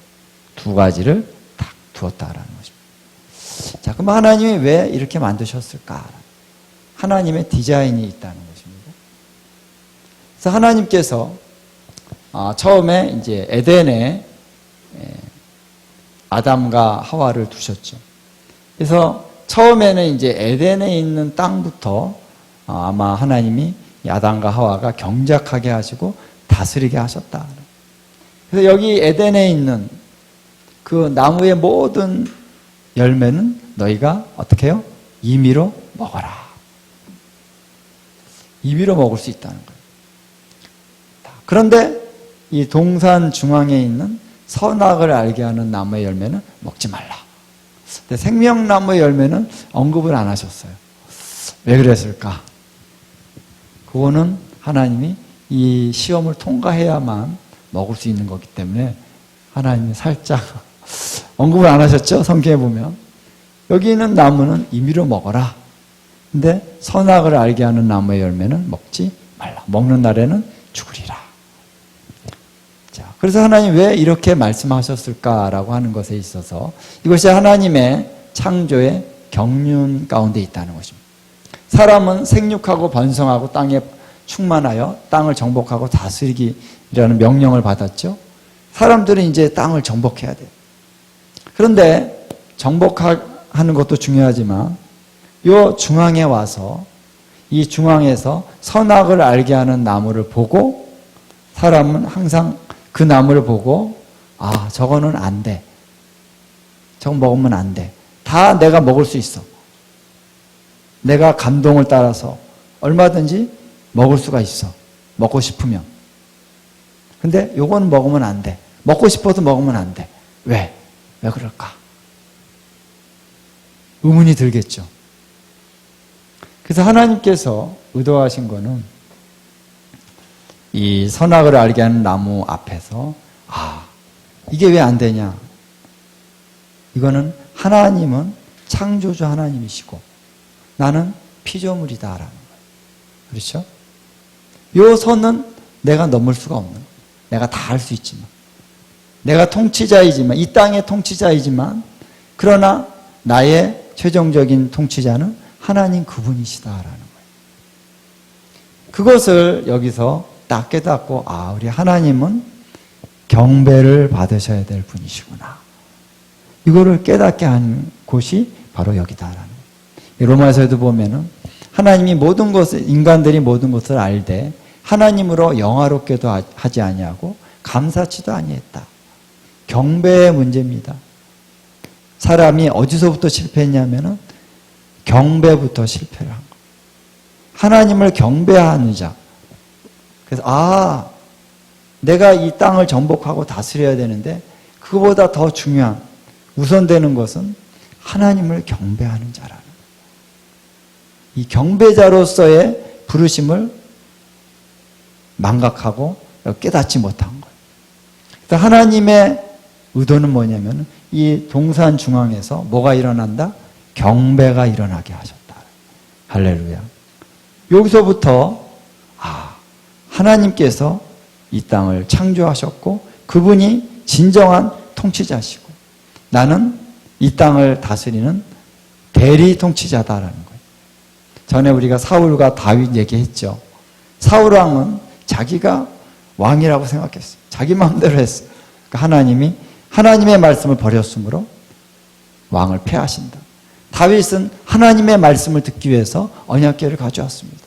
두 가지를 딱 두었다라는 것입니다. 자, 그럼 하나님이 왜 이렇게 만드셨을까? 하나님의 디자인이 있다는 것입니다. 그래서 하나님께서 처음에 이제 에덴에 아담과 하와를 두셨죠. 그래서 처음에는 이제 에덴에 있는 땅부터 아마 하나님이 아담과 하와가 경작하게 하시고 다스리게 하셨다. 그래서 여기 에덴에 있는 그 나무의 모든 열매는 너희가 어떻게 해요? 임의로 먹어라. 임의로 먹을 수 있다는 거예요. 그런데 이 동산 중앙에 있는 선악을 알게 하는 나무의 열매는 먹지 말라. 근데 생명나무의 열매는 언급을 안 하셨어요. 왜 그랬을까? 그거는 하나님이 이 시험을 통과해야만 먹을 수 있는 거기 때문에 하나님이 살짝 언급을 안 하셨죠? 성경에 보면. 여기 있는 나무는 임의로 먹어라. 근데 선악을 알게 하는 나무의 열매는 먹지 말라. 먹는 날에는 죽으리라. 자, 그래서 하나님 왜 이렇게 말씀하셨을까라고 하는 것에 있어서 이것이 하나님의 창조의 경륜 가운데 있다는 것입니다. 사람은 생육하고 번성하고 땅에 충만하여 땅을 정복하고 다스리기라는 명령을 받았죠. 사람들은 이제 땅을 정복해야 돼요. 그런데 정복하는 것도 중요하지만 이 중앙에 와서 이 중앙에서 선악을 알게 하는 나무를 보고 사람은 항상 그 나무를 보고 저거는 안 돼. 저거 먹으면 안 돼. 다 내가 먹을 수 있어. 내가 감동을 따라서 얼마든지 먹을 수가 있어. 먹고 싶으면. 근데 요거는 먹으면 안 돼. 먹고 싶어도 먹으면 안 돼. 왜? 왜 그럴까? 의문이 들겠죠. 그래서 하나님께서 의도하신 거는 이 선악을 알게 하는 나무 앞에서 이게 왜 안 되냐? 이거는 하나님은 창조주 하나님이시고 나는 피조물이다라는 거예요. 그렇죠? 요 선은 내가 넘을 수가 없는 거예요. 내가 다 할 수 있지만 내가 통치자이지만, 이 땅의 통치자이지만, 그러나 나의 최종적인 통치자는 하나님 그분이시다라는 거예요. 그것을 여기서 딱 깨닫고, 아, 우리 하나님은 경배를 받으셔야 될 분이시구나. 이거를 깨닫게 한 곳이 바로 여기다라는 거예요. 로마서에도 보면은 하나님이 모든 것을, 인간들이 모든 것을 알되 하나님으로 영화롭게도 하지 아니하고 감사치도 아니했다. 경배의 문제입니다. 사람이 어디서부터 실패했냐면은 경배부터 실패를 한 거예요. 하나님을 경배하는 자. 그래서 내가 이 땅을 정복하고 다스려야 되는데 그거보다 더 중요한 우선되는 것은 하나님을 경배하는 자라는 거예요. 이 경배자로서의 부르심을 망각하고 깨닫지 못한 거예요. 그래서 하나님의 의도는 뭐냐면 이 동산 중앙에서 뭐가 일어난다? 경배가 일어나게 하셨다. 할렐루야. 여기서부터 하나님께서 이 땅을 창조하셨고 그분이 진정한 통치자시고 나는 이 땅을 다스리는 대리 통치자다라는 거예요. 전에 우리가 사울과 다윗 얘기했죠. 사울 왕은 자기가 왕이라고 생각했어요. 자기 마음대로 했어요. 그러니까 하나님이 하나님의 말씀을 버렸으므로 왕을 패하신다. 다윗은 하나님의 말씀을 듣기 위해서 언약궤를 가져왔습니다.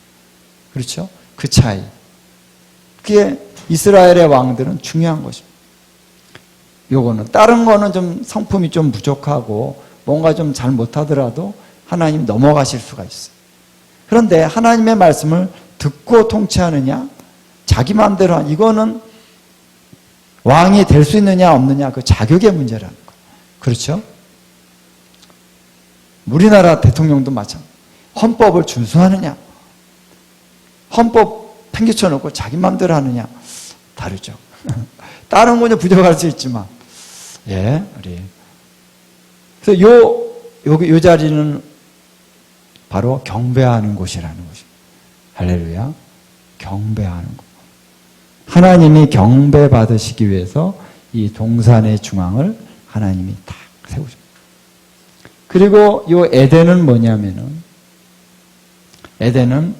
그렇죠? 그 차이. 그게 이스라엘의 왕들은 중요한 것입니다. 요거는 다른 거는 좀 성품이 좀 부족하고 뭔가 좀 잘 못하더라도 하나님 넘어가실 수가 있어요. 그런데 하나님의 말씀을 듣고 통치하느냐 자기 마음대로 이거는 왕이 될 수 있느냐 없느냐 그 자격의 문제라는 거예요. 그렇죠? 우리나라 대통령도 마찬가지. 헌법을 준수하느냐 헌법 팽개쳐놓고 자기 마음대로 하느냐 다르죠. 다른 거는 부족할 수 있지만 우리 그래서 요 자리는 바로 경배하는 곳이라는 것입니다. 할렐루야. 경배하는 곳. 하나님이 경배 받으시기 위해서 이 동산의 중앙을 하나님이 딱 세우셨습니다. 그리고 요 에덴은 뭐냐면은 에덴은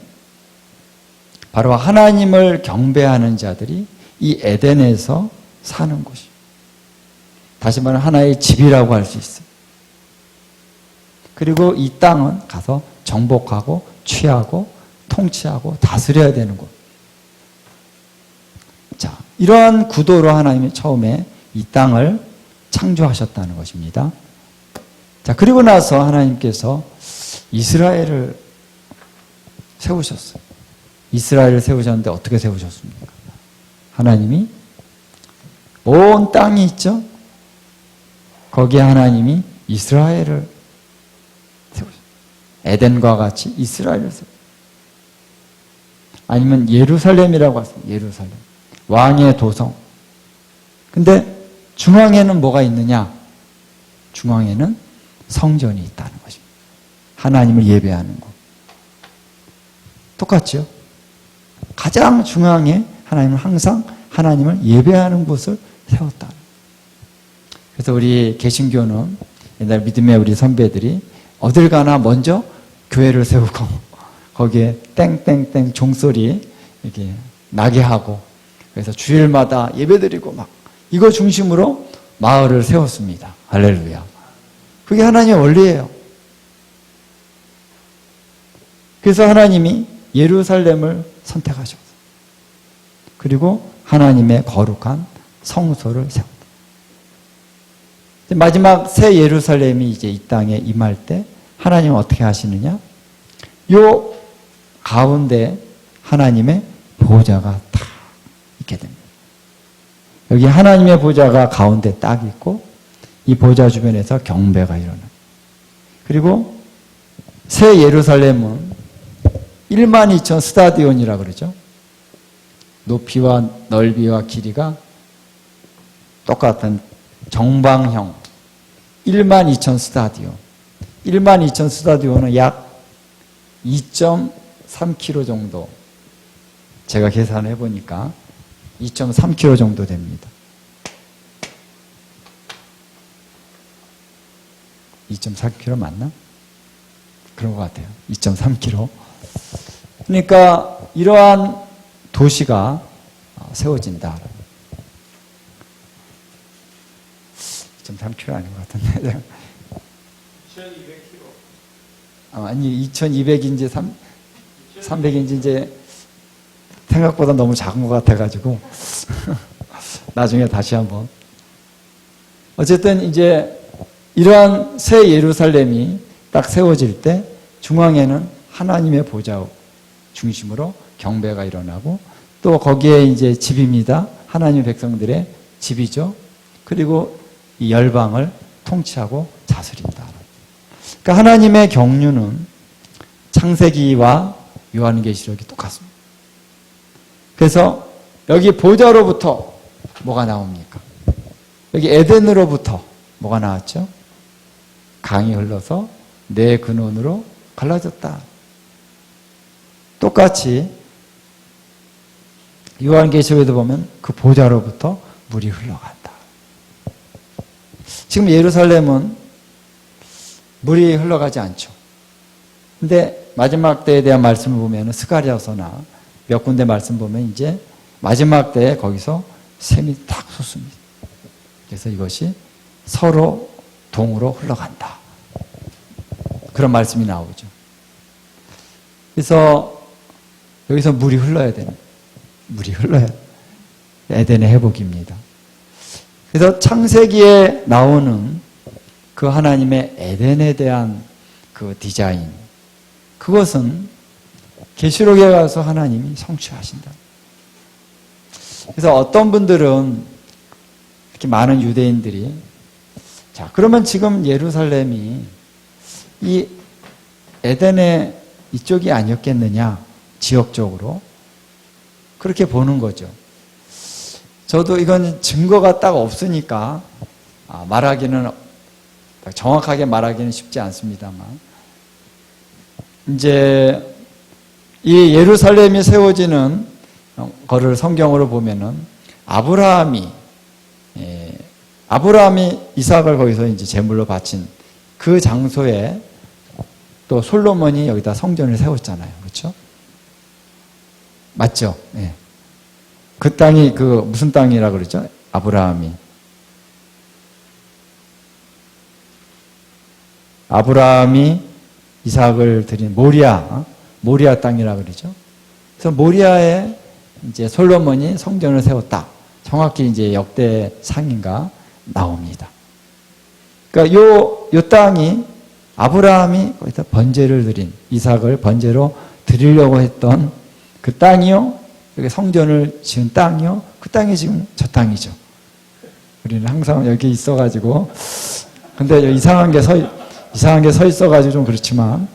바로 하나님을 경배하는 자들이 이 에덴에서 사는 곳이에요. 다시 말하면 하나의 집이라고 할 수 있어요. 그리고 이 땅은 가서 정복하고 취하고 통치하고 다스려야 되는 곳. 자, 이러한 구도로 하나님이 처음에 이 땅을 창조하셨다는 것입니다. 자, 그리고 나서 하나님께서 이스라엘을 세우셨어요. 이스라엘을 세우셨는데 어떻게 세우셨습니까? 하나님이 온 땅이 있죠? 거기에 하나님이 이스라엘을 세우셨어요. 에덴과 같이 이스라엘을 세우셨어요. 아니면 예루살렘이라고 하세요. 예루살렘. 왕의 도성. 근데 중앙에는 뭐가 있느냐? 중앙에는 성전이 있다는 것입니다. 하나님을 예배하는 곳. 똑같죠? 가장 중앙에 하나님은 항상 하나님을 예배하는 곳을 세웠다. 그래서 우리 개신교는 옛날 믿음의 우리 선배들이 어딜 가나 먼저 교회를 세우고 거기에 땡땡땡 종소리 이렇게 나게 하고 그래서 주일마다 예배드리고 막 이거 중심으로 마을을 세웠습니다. 할렐루야. 그게 하나님의 원리예요. 그래서 하나님이 예루살렘을 선택하셨어요. 그리고 하나님의 거룩한 성소를 세웠다. 마지막 새 예루살렘이 이제 이 땅에 임할 때 하나님은 어떻게 하시느냐? 요 가운데 하나님의 보좌가 딱 있게 됩니다. 여기 하나님의 보좌가 가운데 딱 있고 이 보좌 주변에서 경배가 일어납니다. 그리고 새 예루살렘은 12,000 스타디온이라고 그러죠. 높이와 넓이와 길이가 똑같은 정방형 12,000 스타디온. 12,000 스타디온은 약 2.3km 정도. 제가 계산해 보니까 2.3km 정도 됩니다. 2.4km 맞나? 그런 것 같아요. 2.3km. 그러니까 이러한 도시가 세워진다. 2.3km 아닌 것 같은데. 2200km. 아니, 2200인지 300인지 이제 생각보다 너무 작은 것 같아가지고. 나중에 다시 한번. 어쨌든 이제 이러한 새 예루살렘이 딱 세워질 때 중앙에는 하나님의 보좌 중심으로 경배가 일어나고 또 거기에 이제 집입니다. 하나님의 백성들의 집이죠. 그리고 이 열방을 통치하고 다스린다. 그러니까 하나님의 경륜은 창세기와 요한계시록이 똑같습니다. 그래서 여기 보좌로부터 뭐가 나옵니까? 여기 에덴으로부터 뭐가 나왔죠? 강이 흘러서 내 근원으로 갈라졌다. 똑같이 요한계시록에도 보면 그 보좌로부터 물이 흘러간다. 지금 예루살렘은 물이 흘러가지 않죠. 근데 마지막 때에 대한 말씀을 보면 스가랴서나 몇 군데 말씀 보면 이제 마지막 때에 거기서 샘이 탁 솟습니다. 그래서 이것이 서로 동으로 흘러간다. 그런 말씀이 나오죠. 그래서 여기서 물이 흘러야 되는, 물이 흘러야 에덴의 회복입니다. 그래서 창세기에 나오는 그 하나님의 에덴에 대한 그 디자인, 그것은 계시록에 가서 하나님이 성취하신다. 그래서 어떤 분들은 이렇게 많은 유대인들이 자, 그러면 지금 예루살렘이 이 에덴의 이쪽이 아니었겠느냐, 지역적으로 그렇게 보는 거죠. 저도 이건 증거가 딱 없으니까 말하기는 정확하게 말하기는 쉽지 않습니다만 이제 이 예루살렘이 세워지는 거를 성경으로 보면은 아브라함이 이삭을 거기서 이제 제물로 바친 그 장소에 또 솔로몬이 여기다 성전을 세웠잖아요. 그렇죠? 맞죠? 네. 그 땅이 그 무슨 땅이라 그러죠? 아브라함이 이삭을 드린 모리아 땅이라 그러죠. 그래서 모리아에 이제 솔로몬이 성전을 세웠다. 정확히 이제 역대상인가 나옵니다. 그러니까 요 땅이 아브라함이 거기다 번제를 드린 이삭을 번제로 드리려고 했던 그 땅이요. 여기 성전을 지은 땅이요. 그 땅이 지금 저 땅이죠. 우리는 항상 여기 있어가지고 근데 이상한 게 서 있어가지고 좀 그렇지만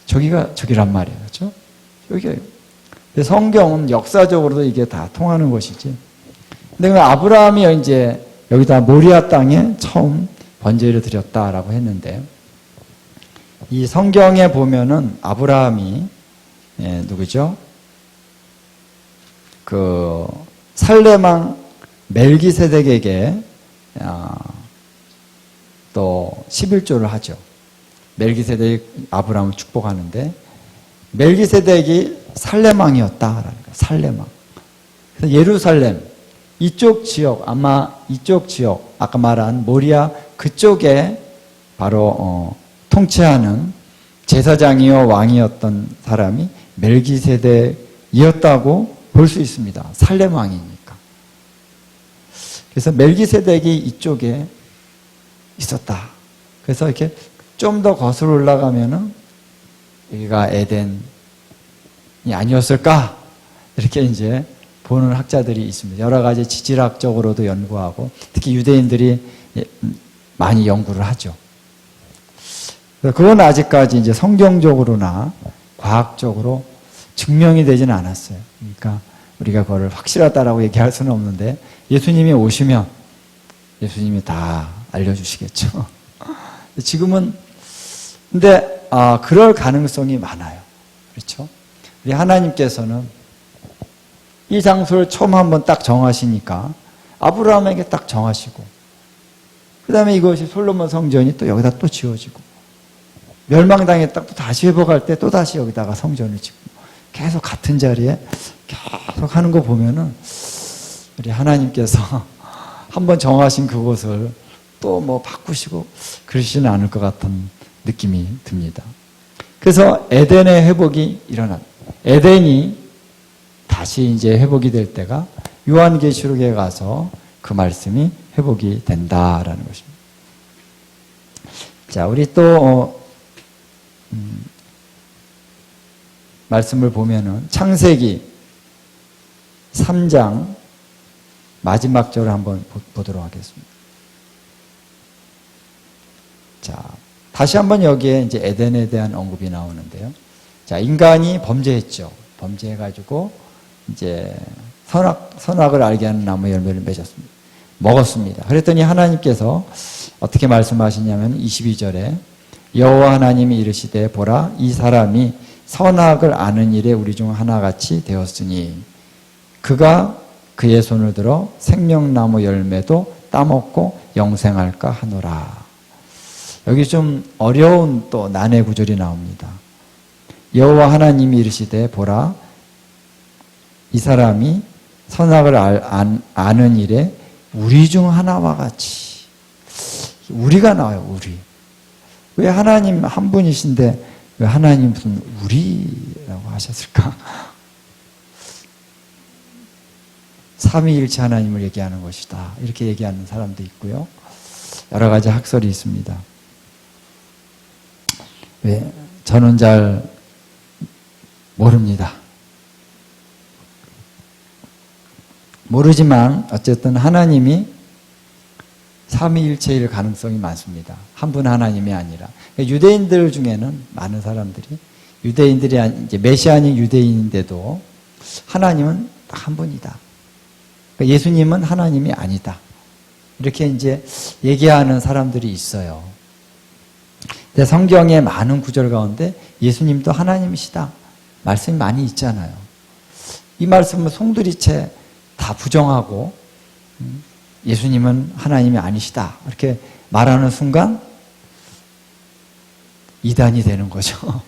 저기가 저기란 말이에요. 그렇죠? 여기가 성경은 역사적으로도 이게 다 통하는 것이지. 근데 그 아브라함이 이제 여기다 모리아 땅에 처음 번제를 드렸다라고 했는데 이 성경에 보면은 아브라함이 누구죠? 그 살레망 멜기세덱에게 또 11조를 하죠. 멜기세덱이 아브라함을 축복하는데 멜기세덱이 살레망이었다라는 거예요. 살레망. 그래서 예루살렘 이쪽 지역 아까 말한 모리아 그쪽에 바로 통치하는 제사장이요 왕이었던 사람이 멜기세덱이었다고 볼 수 있습니다. 살렘 왕이니까. 그래서 멜기세덱이 이쪽에 있었다. 그래서 이렇게 좀 더 거슬러 올라가면은 여기가 에덴이 아니었을까? 이렇게 이제 보는 학자들이 있습니다. 여러 가지 지질학적으로도 연구하고 특히 유대인들이 많이 연구를 하죠. 그건 아직까지 이제 성경적으로나 과학적으로 증명이 되지는 않았어요. 그러니까 우리가 그거를 확실하다라고 얘기할 수는 없는데 예수님이 오시면 예수님이 다 알려주시겠죠. 지금은 근데 그럴 가능성이 많아요. 그렇죠? 우리 하나님께서는 이 장소를 처음 한번 딱 정하시니까 아브라함에게 딱 정하시고 그 다음에 이것이 솔로몬 성전이 또 여기다 또 지어지고, 멸망당했다 또 다시 회복할 때 또 다시 여기다가 성전을 짓고, 계속 같은 자리에 계속 하는 거 보면은 우리 하나님께서 한번 정하신 그곳을 또 뭐 바꾸시고 그러시지는 않을 것 같은 느낌이 듭니다. 그래서 에덴의 회복이 일어난, 에덴이 다시 이제 회복이 될 때가 요한계시록에 가서 그 말씀이 회복이 된다라는 것입니다. 자, 우리 또 말씀을 보면은 창세기 3장 마지막 절을 한번 보도록 하겠습니다. 자, 다시 한번 여기에 이제 에덴에 대한 언급이 나오는데요. 자, 인간이 범죄했죠. 범죄해가지고 이제 선악을 알게 하는 나무 열매를 맺었습니다. 먹었습니다. 그랬더니 하나님께서 어떻게 말씀하시냐면 22절에 여호와 하나님이 이르시되 보라 이 사람이 선악을 아는 일에 우리 중 하나같이 되었으니 그가 그의 손을 들어 생명나무 열매도 따먹고 영생할까 하노라. 여기 좀 어려운 또 난해 구절이 나옵니다. 여호와 하나님이 이르시되 보라 이 사람이 선악을 아는 일에 우리 중 하나와 같이, 우리가 나와요. 우리. 왜 하나님 한 분이신데 왜 하나님 무슨 우리라고 하셨을까? 삼위일체 하나님을 얘기하는 것이다, 이렇게 얘기하는 사람도 있고요. 여러 가지 학설이 있습니다. 왜? 저는 잘 모릅니다. 모르지만 어쨌든 하나님이 삼위일체일 가능성이 많습니다. 한 분 하나님이 아니라. 유대인들 중에는 많은 사람들이, 유대인들이 이제 메시아닉 유대인인데도 하나님은 딱 한 분이다. 예수님은 하나님이 아니다. 이렇게 이제 얘기하는 사람들이 있어요. 근데 성경의 많은 구절 가운데 예수님도 하나님이시다 말씀이 많이 있잖아요. 이 말씀은 송두리째 다 부정하고 예수님은 하나님이 아니시다 이렇게 말하는 순간 이단이 되는 거죠.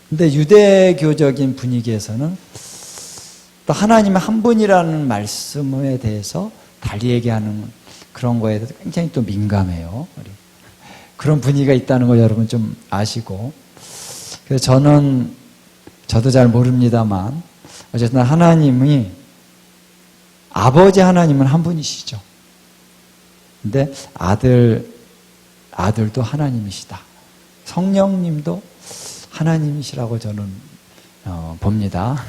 근데 유대교적인 분위기에서는 또 하나님 한 분이라는 말씀에 대해서 달리 얘기하는 그런 거에 대해서 굉장히 또 민감해요. 그런 분위기가 있다는 거 여러분 좀 아시고. 그래서 저도 잘 모릅니다만 어쨌든 하나님이, 아버지 하나님은 한 분이시죠. 근데 아들도 하나님이시다. 성령님도 하나님이시라고 저는 봅니다.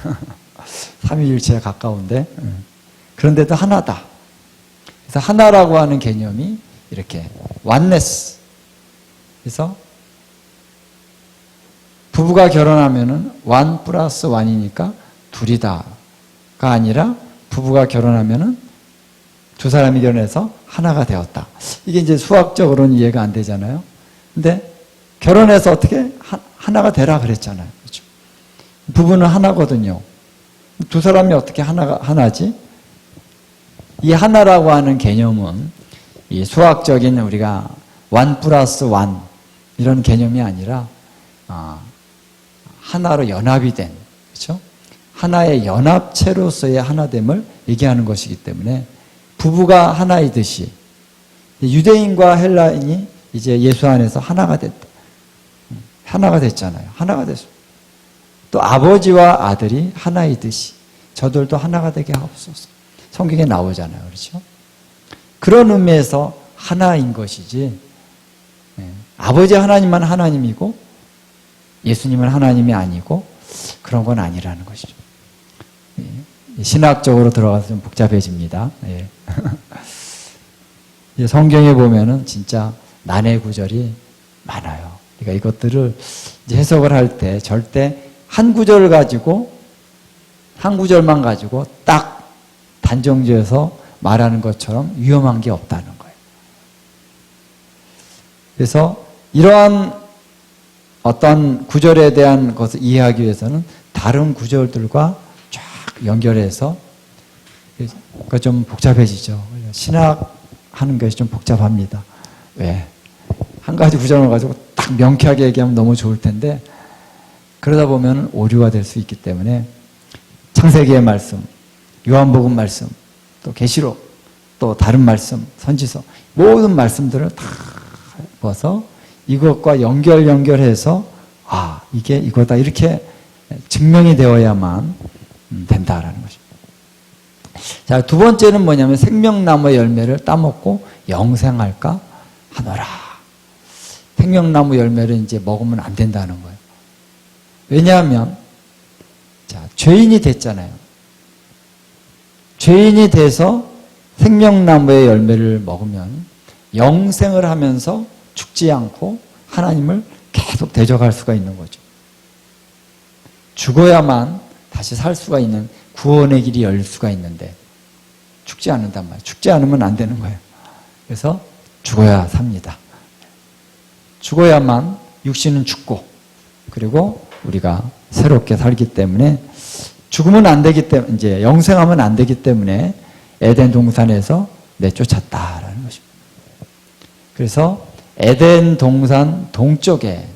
삼위일체에 가까운데, 그런데도 하나다. 그래서 하나라고 하는 개념이 이렇게 oneness. 그래서 부부가 결혼하면은 one 플러스 one이니까 둘이다가 아니라 부부가 결혼하면은 두 사람이 결혼해서 하나가 되었다. 이게 이제 수학적으로는 이해가 안 되잖아요. 근데 결혼해서 어떻게 하나가 되라 그랬잖아요. 그렇죠? 부부는 하나거든요. 두 사람이 어떻게 하나지? 이 하나라고 하는 개념은 이 수학적인 우리가 one 플러스 one 이런 개념이 아니라 하나로 연합이 된, 그렇죠? 하나의 연합체로서의 하나됨을 얘기하는 것이기 때문에 부부가 하나이듯이 유대인과 헬라인이 이제 예수 안에서 하나가 됐다. 하나가 됐잖아요. 하나가 됐습니다. 또 아버지와 아들이 하나이듯이 저들도 하나가 되게 하옵소서. 성경에 나오잖아요. 그렇죠? 그런 의미에서 하나인 것이지, 아버지 하나님만 하나님이고 예수님은 하나님이 아니고 그런 건 아니라는 것이죠. 신학적으로 들어가서 좀 복잡해집니다. 성경에 보면은 진짜 난해 구절이 많아요. 그러니까 이것들을 이제 해석을 할 때 절대 한 구절을 가지고, 한 구절만 가지고 딱 단정지어서 말하는 것처럼 위험한 게 없다는 거예요. 그래서 이러한 어떤 구절에 대한 것을 이해하기 위해서는 다른 구절들과 쫙 연결해서, 그거 좀 복잡해지죠. 신학하는 것이 좀 복잡합니다. 왜? 한 가지 구절을 가지고 딱 명쾌하게 얘기하면 너무 좋을 텐데 그러다 보면 오류가 될 수 있기 때문에 창세기의 말씀, 요한복음 말씀, 또 계시록, 또 다른 말씀, 선지서 모든 말씀들을 다 모아서 이것과 연결해서 이게 이거다 이렇게 증명이 되어야만 된다라는 것입니다. 자, 두 번째는 뭐냐면 생명나무의 열매를 따먹고 영생할까 하노라. 생명나무 열매를 이제 먹으면 안 된다는 거예요. 왜냐하면 자, 죄인이 됐잖아요. 죄인이 돼서 생명나무의 열매를 먹으면 영생을 하면서 죽지 않고 하나님을 계속 대적할 수가 있는 거죠. 죽어야만 다시 살 수가 있는 구원의 길이 열릴 수가 있는데 죽지 않는단 말이에요. 죽지 않으면 안 되는 거예요. 그래서 죽어야 삽니다. 죽어야만 육신은 죽고 그리고 우리가 새롭게 살기 때문에 죽으면 안 되기 때문에 이제 영생하면 안 되기 때문에 에덴 동산에서 내쫓았다라는 것입니다. 그래서 에덴 동산 동쪽에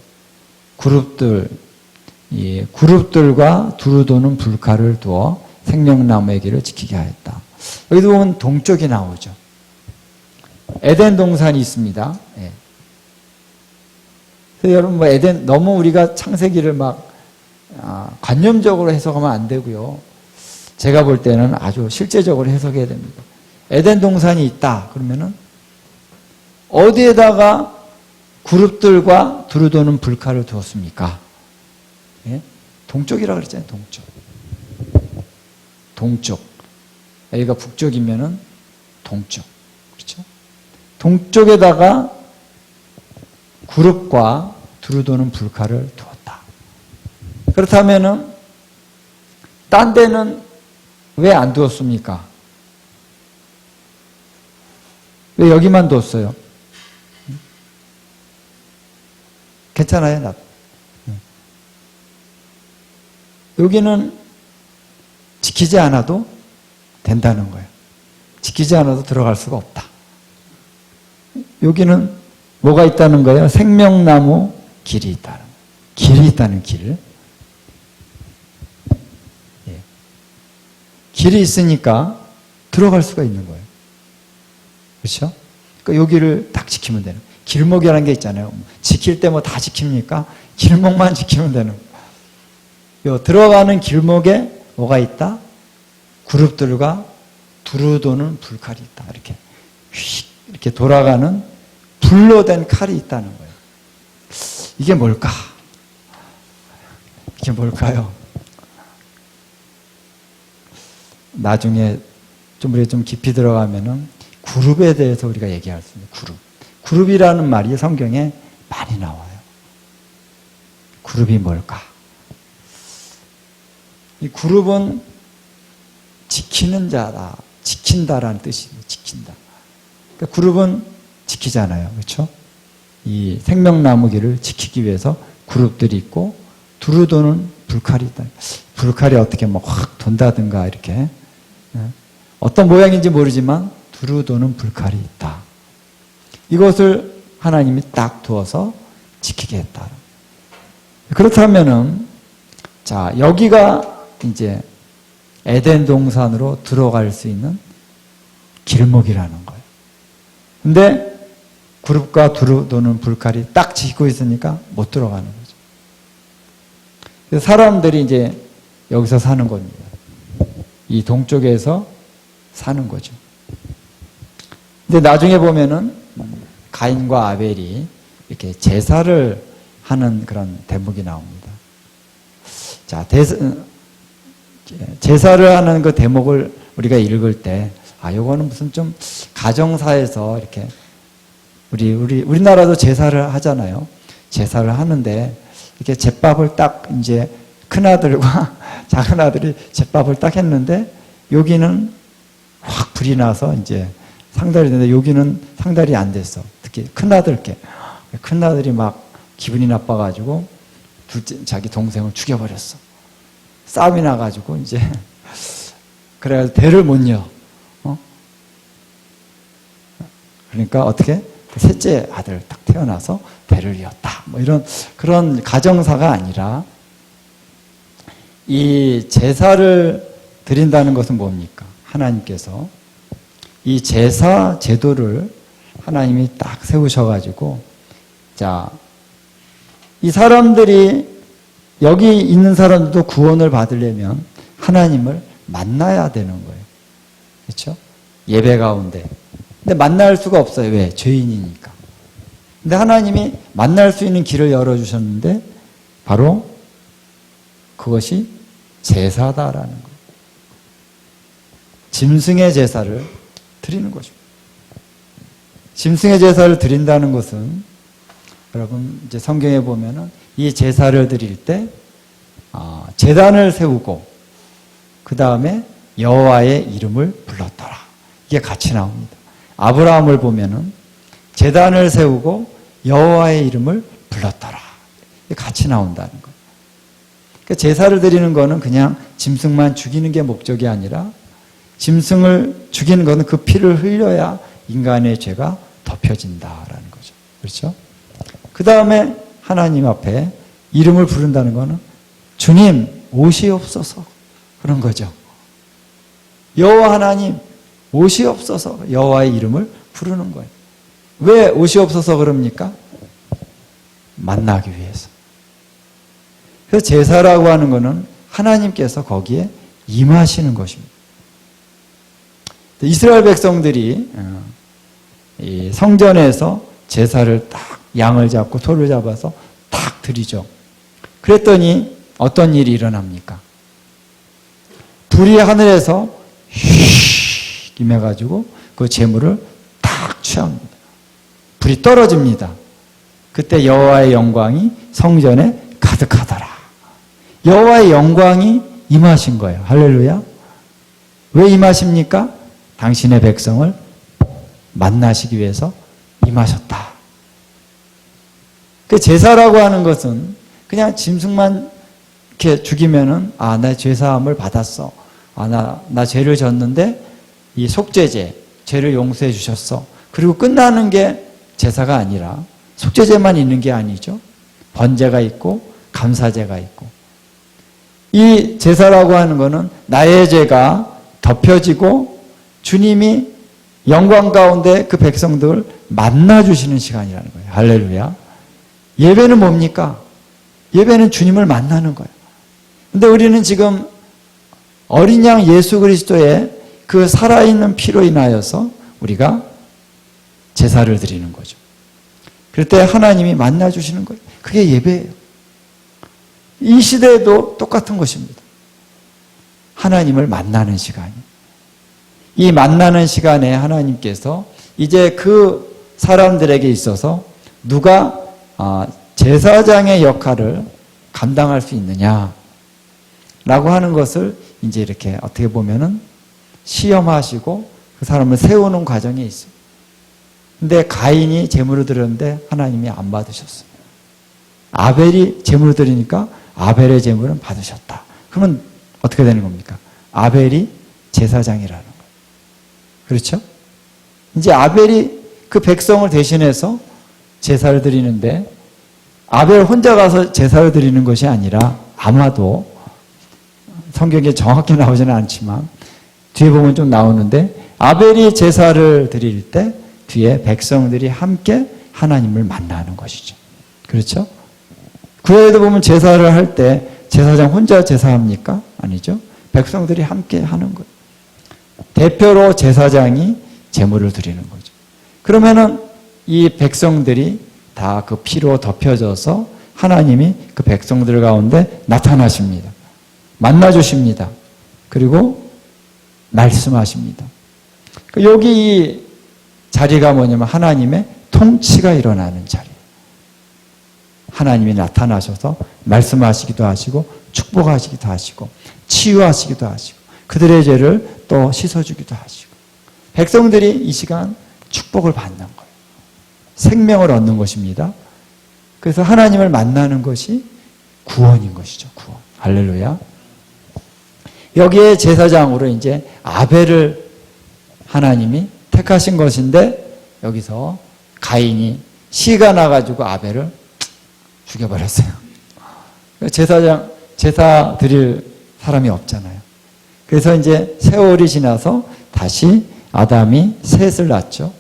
그룹들과 두루 도는 불칼을 두어 생명나무의 길을 지키게 하였다. 여기도 보면 동쪽이 나오죠. 에덴 동산이 있습니다. 예. 그래서 여러분 뭐 에덴 너무 우리가 창세기를 막 관념적으로 해석하면 안 되고요. 제가 볼 때는 아주 실제적으로 해석해야 됩니다. 에덴 동산이 있다 그러면은 어디에다가 그룹들과 두루 도는 불칼을 두었습니까? 예? 동쪽이라고 그랬잖아요. 동쪽. 여기가 북쪽이면은 동쪽. 그렇죠? 동쪽에다가 그룹과 두루 도는 불칼을 두었다. 그렇다면은 딴 데는 왜 안 두었습니까? 왜 여기만 뒀어요? 괜찮아요, 여기는 지키지 않아도 된다는 거예요. 지키지 않아도 들어갈 수가 없다. 여기는 뭐가 있다는 거예요? 생명나무 길이 있다는 거예요. 길이 있다는 길. 예. 길이 있으니까 들어갈 수가 있는 거예요. 그렇죠? 그러니까 여기를 딱 지키면 되는 거예요. 길목이라는 게 있잖아요. 지킬 때 뭐 다 지킵니까? 길목만 지키면 되는 거예요. 요 들어가는 길목에 뭐가 있다? 그룹들과 두루 도는 불칼이 있다. 이렇게 휙 이렇게 돌아가는 불로 된 칼이 있다는 거예요. 이게 뭘까? 이게 뭘까요? 나중에 우리가 좀 깊이 들어가면은 그룹에 대해서 우리가 얘기할 수 있는 그룹이라는 말이 성경에 많이 나와요. 그룹이 뭘까? 이 그룹은 지키는 자다, 지킨다라는 뜻이에요. 지킨다. 그러니까 그룹은 지키잖아요. 그렇죠? 이 생명나무 길을 지키기 위해서 그룹들이 있고 두루 도는 불칼이 있다. 불칼이 어떻게 뭐 확 돈다든가 이렇게 어떤 모양인지 모르지만 두루 도는 불칼이 있다. 이것을 하나님이 딱 두어서 지키게 했다. 그렇다면은 자 여기가 이제 에덴 동산으로 들어갈 수 있는 길목이라는 거예요. 근데 그룹과 두루 도는 불칼이 딱 지키고 있으니까 못 들어가는 거죠. 그래서 사람들이 이제 여기서 사는 겁니다. 이 동쪽에서 사는 거죠. 근데 나중에 보면은 가인과 아벨이 이렇게 제사를 하는 그런 대목이 나옵니다. 자, 제사를 하는 그 대목을 우리가 읽을 때, 요거는 무슨 좀 가정사에서 이렇게 우리나라도 제사를 하잖아요. 제사를 하는데 이렇게 제밥을 딱 이제 큰 아들과 작은 아들이 제밥을 딱 했는데 여기는 확 불이 나서 이제 상달이 되는데 여기는 상달이 안 됐어. 특히 큰 아들이 막 기분이 나빠가지고 자기 동생을 죽여버렸어. 싸움이 나가지고 이제 그래서 대를 못 이어. 그러니까 어떻게? 셋째 아들 딱 태어나서 대를 이었다. 뭐 이런 그런 가정사가 아니라 이 제사를 드린다는 것은 뭡니까? 하나님께서 이 제사 제도를 하나님이 딱 세우셔가지고 자, 이 사람들이 여기 있는 사람들도 구원을 받으려면 하나님을 만나야 되는 거예요. 그렇죠? 예배 가운데. 근데 만날 수가 없어요. 왜? 죄인이니까. 근데 하나님이 만날 수 있는 길을 열어주셨는데 바로 그것이 제사다라는 거예요. 짐승의 제사를 드리는 거죠. 짐승의 제사를 드린다는 것은 여러분 이제 성경에 보면은 이 제사를 드릴 때 제단을 세우고 그 다음에 여호와의 이름을 불렀더라. 이게 같이 나옵니다. 아브라함을 보면은 제단을 세우고 여호와의 이름을 불렀더라. 이게 같이 나온다는 거예요. 그러니까 제사를 드리는 거는 그냥 짐승만 죽이는 게 목적이 아니라 짐승을 죽이는 것은 그 피를 흘려야 인간의 죄가 덮여진다라는 거죠. 그렇죠? 그 다음에 하나님 앞에 이름을 부른다는 것은 주님 오시옵소서 그런 거죠. 여호와 하나님 오시옵소서 여호와의 이름을 부르는 거예요. 왜 오시옵소서 그럽니까? 만나기 위해서. 그래서 제사라고 하는 것은 하나님께서 거기에 임하시는 것입니다. 이스라엘 백성들이 이 성전에서 제사를 딱 양을 잡고 소를 잡아서 딱 드리죠. 그랬더니 어떤 일이 일어납니까? 불이 하늘에서 휙 임해가지고 그 재물을 딱 취합니다. 불이 떨어집니다. 그때 여호와의 영광이 성전에 가득하더라. 여호와의 영광이 임하신 거예요. 할렐루야. 왜 임하십니까? 당신의 백성을 만나시기 위해서 임하셨다. 그 제사라고 하는 것은 그냥 짐승만 이렇게 죽이면은 나 죄사함을 받았어. 나 죄를 졌는데 이 속죄제, 죄를 용서해 주셨어. 그리고 끝나는 게 제사가 아니라 속죄제만 있는 게 아니죠. 번제가 있고 감사제가 있고. 이 제사라고 하는 거는 나의 죄가 덮여지고 주님이 영광 가운데 그 백성들을 만나주시는 시간이라는 거예요. 할렐루야. 예배는 뭡니까? 예배는 주님을 만나는 거예요. 근데 우리는 지금 어린 양 예수 그리스도의 그 살아있는 피로 인하여서 우리가 제사를 드리는 거죠. 그럴 때 하나님이 만나주시는 거예요. 그게 예배예요. 이 시대에도 똑같은 것입니다. 하나님을 만나는 시간이. 이 만나는 시간에 하나님께서 이제 그 사람들에게 있어서 누가 제사장의 역할을 감당할 수 있느냐라고 하는 것을 이제 이렇게 어떻게 보면은 시험하시고 그 사람을 세우는 과정에 있어요. 근데 가인이 제물을 드렸는데 하나님이 안 받으셨어요. 아벨이 제물을 드리니까 아벨의 제물은 받으셨다. 그러면 어떻게 되는 겁니까? 아벨이 제사장이라는 거예요. 그렇죠? 이제 아벨이 그 백성을 대신해서 제사를 드리는데 아벨 혼자 가서 제사를 드리는 것이 아니라 아마도 성경에 정확히 나오지는 않지만 뒤에 보면 좀 나오는데 아벨이 제사를 드릴 때 뒤에 백성들이 함께 하나님을 만나는 것이죠. 그렇죠? 구약에도 보면 제사를 할 때 제사장 혼자 제사합니까? 아니죠. 백성들이 함께 하는 거예요. 대표로 제사장이 제물을 드리는 거죠. 그러면은 이 백성들이 다 그 피로 덮여져서 하나님이 그 백성들 가운데 나타나십니다. 만나주십니다. 그리고 말씀하십니다. 여기 이 자리가 뭐냐면 하나님의 통치가 일어나는 자리예요. 하나님이 나타나셔서 말씀하시기도 하시고 축복하시기도 하시고 치유하시기도 하시고 그들의 죄를 또 씻어주기도 하시고 백성들이 이 시간 축복을 받는 거예요. 생명을 얻는 것입니다. 그래서 하나님을 만나는 것이 구원인 것이죠. 구원. 할렐루야. 여기에 제사장으로 이제 아벨을 하나님이 택하신 것인데 여기서 가인이 시가 나가지고 아벨을 죽여버렸어요. 제사 드릴 사람이 없잖아요. 그래서 이제 세월이 지나서 다시 아담이 셋을 낳죠.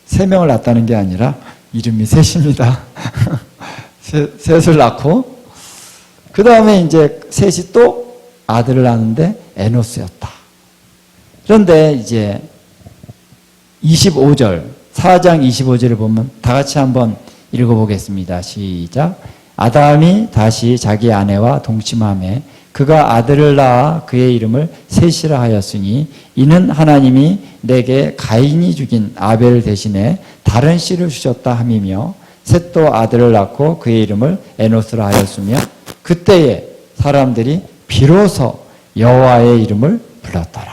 3명을 낳았다는 게 아니라 이름이 셋입니다. 셋을 낳고 그 다음에 이제 셋이 또 아들을 낳는데 에노스였다. 그런데 이제 25절 4장 25절을 보면 다 같이 한번 읽어보겠습니다. 시작. 아담이 다시 자기 아내와 동침하매 그가 아들을 낳아 그의 이름을 셋이라 하였으니 이는 하나님이 내게 가인이 죽인 아벨 대신에 다른 씨를 주셨다 함이며 셋도 아들을 낳고 그의 이름을 에노스라 하였으며 그때에 사람들이 비로소 여호와의 이름을 불렀더라.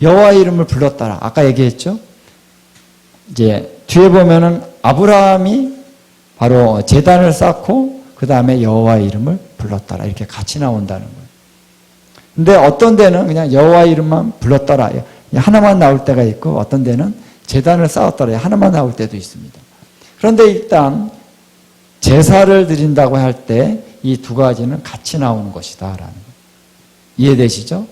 여호와의 이름을 불렀더라. 아까 얘기했죠? 이제 뒤에 보면은 아브라함이 바로 제단을 쌓고 그 다음에 여호와의 이름을 불렀더라. 이렇게 같이 나온다는 거예요. 근데 어떤 데는 그냥 여호와의 이름만 불렀더라. 하나만 나올 때가 있고 어떤 데는 제단을 쌓았더라. 하나만 나올 때도 있습니다. 그런데 일단 제사를 드린다고 할 때 이 두 가지는 같이 나오는 것이다 라는 거예요. 이해되시죠?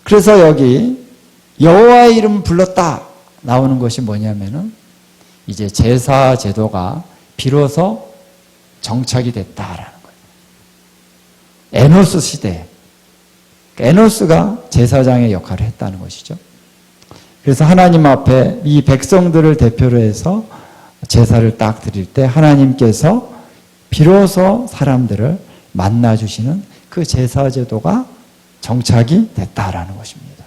그래서 여기 여호와의 이름 불렀다 나오는 것이 뭐냐면은 이제 제사 제도가 비로소 정착이 됐다라는 거예요. 에노스 시대. 에노스가 제사장의 역할을 했다는 것이죠. 그래서 하나님 앞에 이 백성들을 대표로 해서 제사를 딱 드릴 때 하나님께서 비로소 사람들을 만나주시는 그 제사 제도가 정착이 됐다라는 것입니다.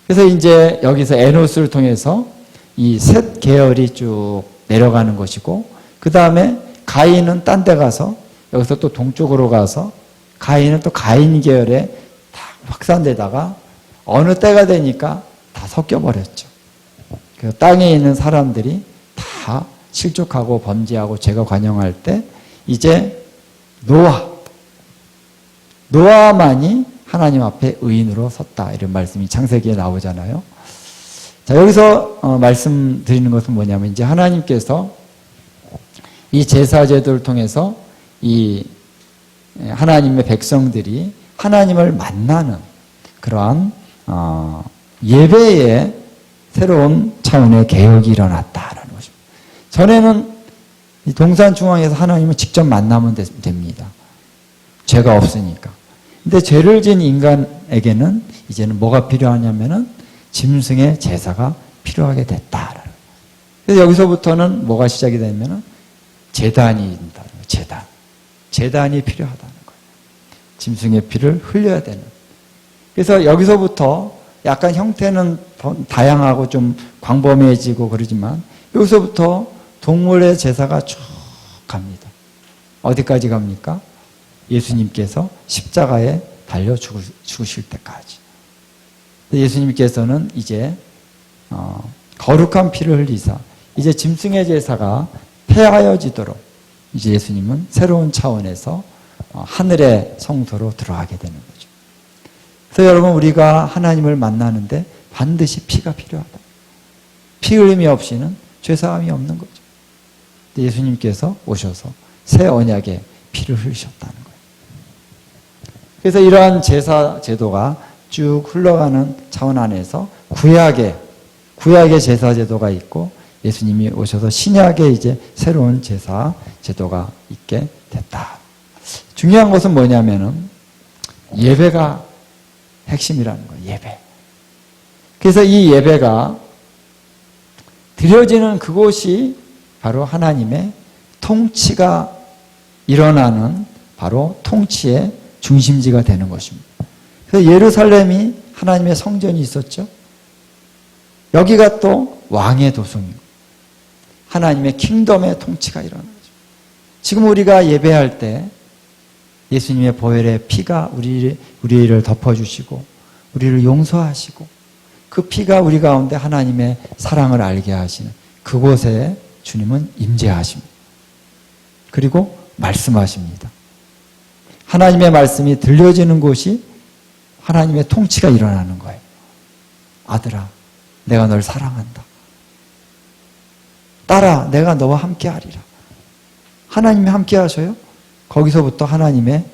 그래서 이제 여기서 에노스를 통해서 이 셋 계열이 쭉 내려가는 것이고 그 다음에 가인은 딴 데 가서 여기서 또 동쪽으로 가서 가인은 또 가인 계열에 다 확산되다가 어느 때가 되니까 다 섞여버렸죠. 그 땅에 있는 사람들이 다 실족하고 범죄하고 죄가 관영할 때 이제 노아만이 하나님 앞에 의인으로 섰다. 이런 말씀이 창세기에 나오잖아요. 자, 여기서 말씀드리는 것은 뭐냐면 이제 하나님께서 이 제사 제도를 통해서 이 하나님의 백성들이 하나님을 만나는 그러한 예배의 새로운 차원의 개혁이 일어났다라는 것입니다. 전에는 이 동산 중앙에서 하나님을 직접 만나면 됩니다. 죄가 없으니까. 근데 죄를 지은 인간에게는 이제는 뭐가 필요하냐면은 짐승의 제사가 필요하게 됐다. 그래서 여기서부터는 뭐가 시작이 되냐면은 제단이 있다는 거예요. 제단. 제단이 필요하다는 거예요. 짐승의 피를 흘려야 되는. 그래서 여기서부터 약간 형태는 다양하고 좀 광범위해지고 그러지만 여기서부터 동물의 제사가 쭉 갑니다. 어디까지 갑니까? 예수님께서 십자가에 달려 죽으실 때까지. 예수님께서는 이제 거룩한 피를 흘리사 이제 짐승의 제사가 폐하여지도록 이제 예수님은 새로운 차원에서 하늘의 성소로 들어가게 되는 거죠. 그래서 여러분 우리가 하나님을 만나는데 반드시 피가 필요하다. 피 흘림이 없이는 죄사함이 없는 거죠. 예수님께서 오셔서 새 언약의 피를 흘리셨다는 거예요. 그래서 이러한 제사 제도가 쭉 흘러가는 차원 안에서 구약의 제사 제도가 있고 예수님이 오셔서 신약의 이제 새로운 제사 제도가 있게 됐다. 중요한 것은 뭐냐면은 예배가 핵심이라는 거예요. 예배. 그래서 이 예배가 드려지는 그곳이 바로 하나님의 통치가 일어나는 바로 통치의 중심지가 되는 것입니다. 그래서 예루살렘이 하나님의 성전이 있었죠. 여기가 또 왕의 도성이고 하나님의 킹덤의 통치가 일어나죠. 지금 우리가 예배할 때 예수님의 보혈의 피가 우리를 덮어주시고 우리를 용서하시고 그 피가 우리 가운데 하나님의 사랑을 알게 하시는 그곳에 주님은 임재하십니다. 그리고 말씀하십니다. 하나님의 말씀이 들려지는 곳이 하나님의 통치가 일어나는 거예요. 아들아, 내가 널 사랑한다. 딸아, 내가 너와 함께 하리라. 하나님이 함께 하셔요. 거기서부터 하나님의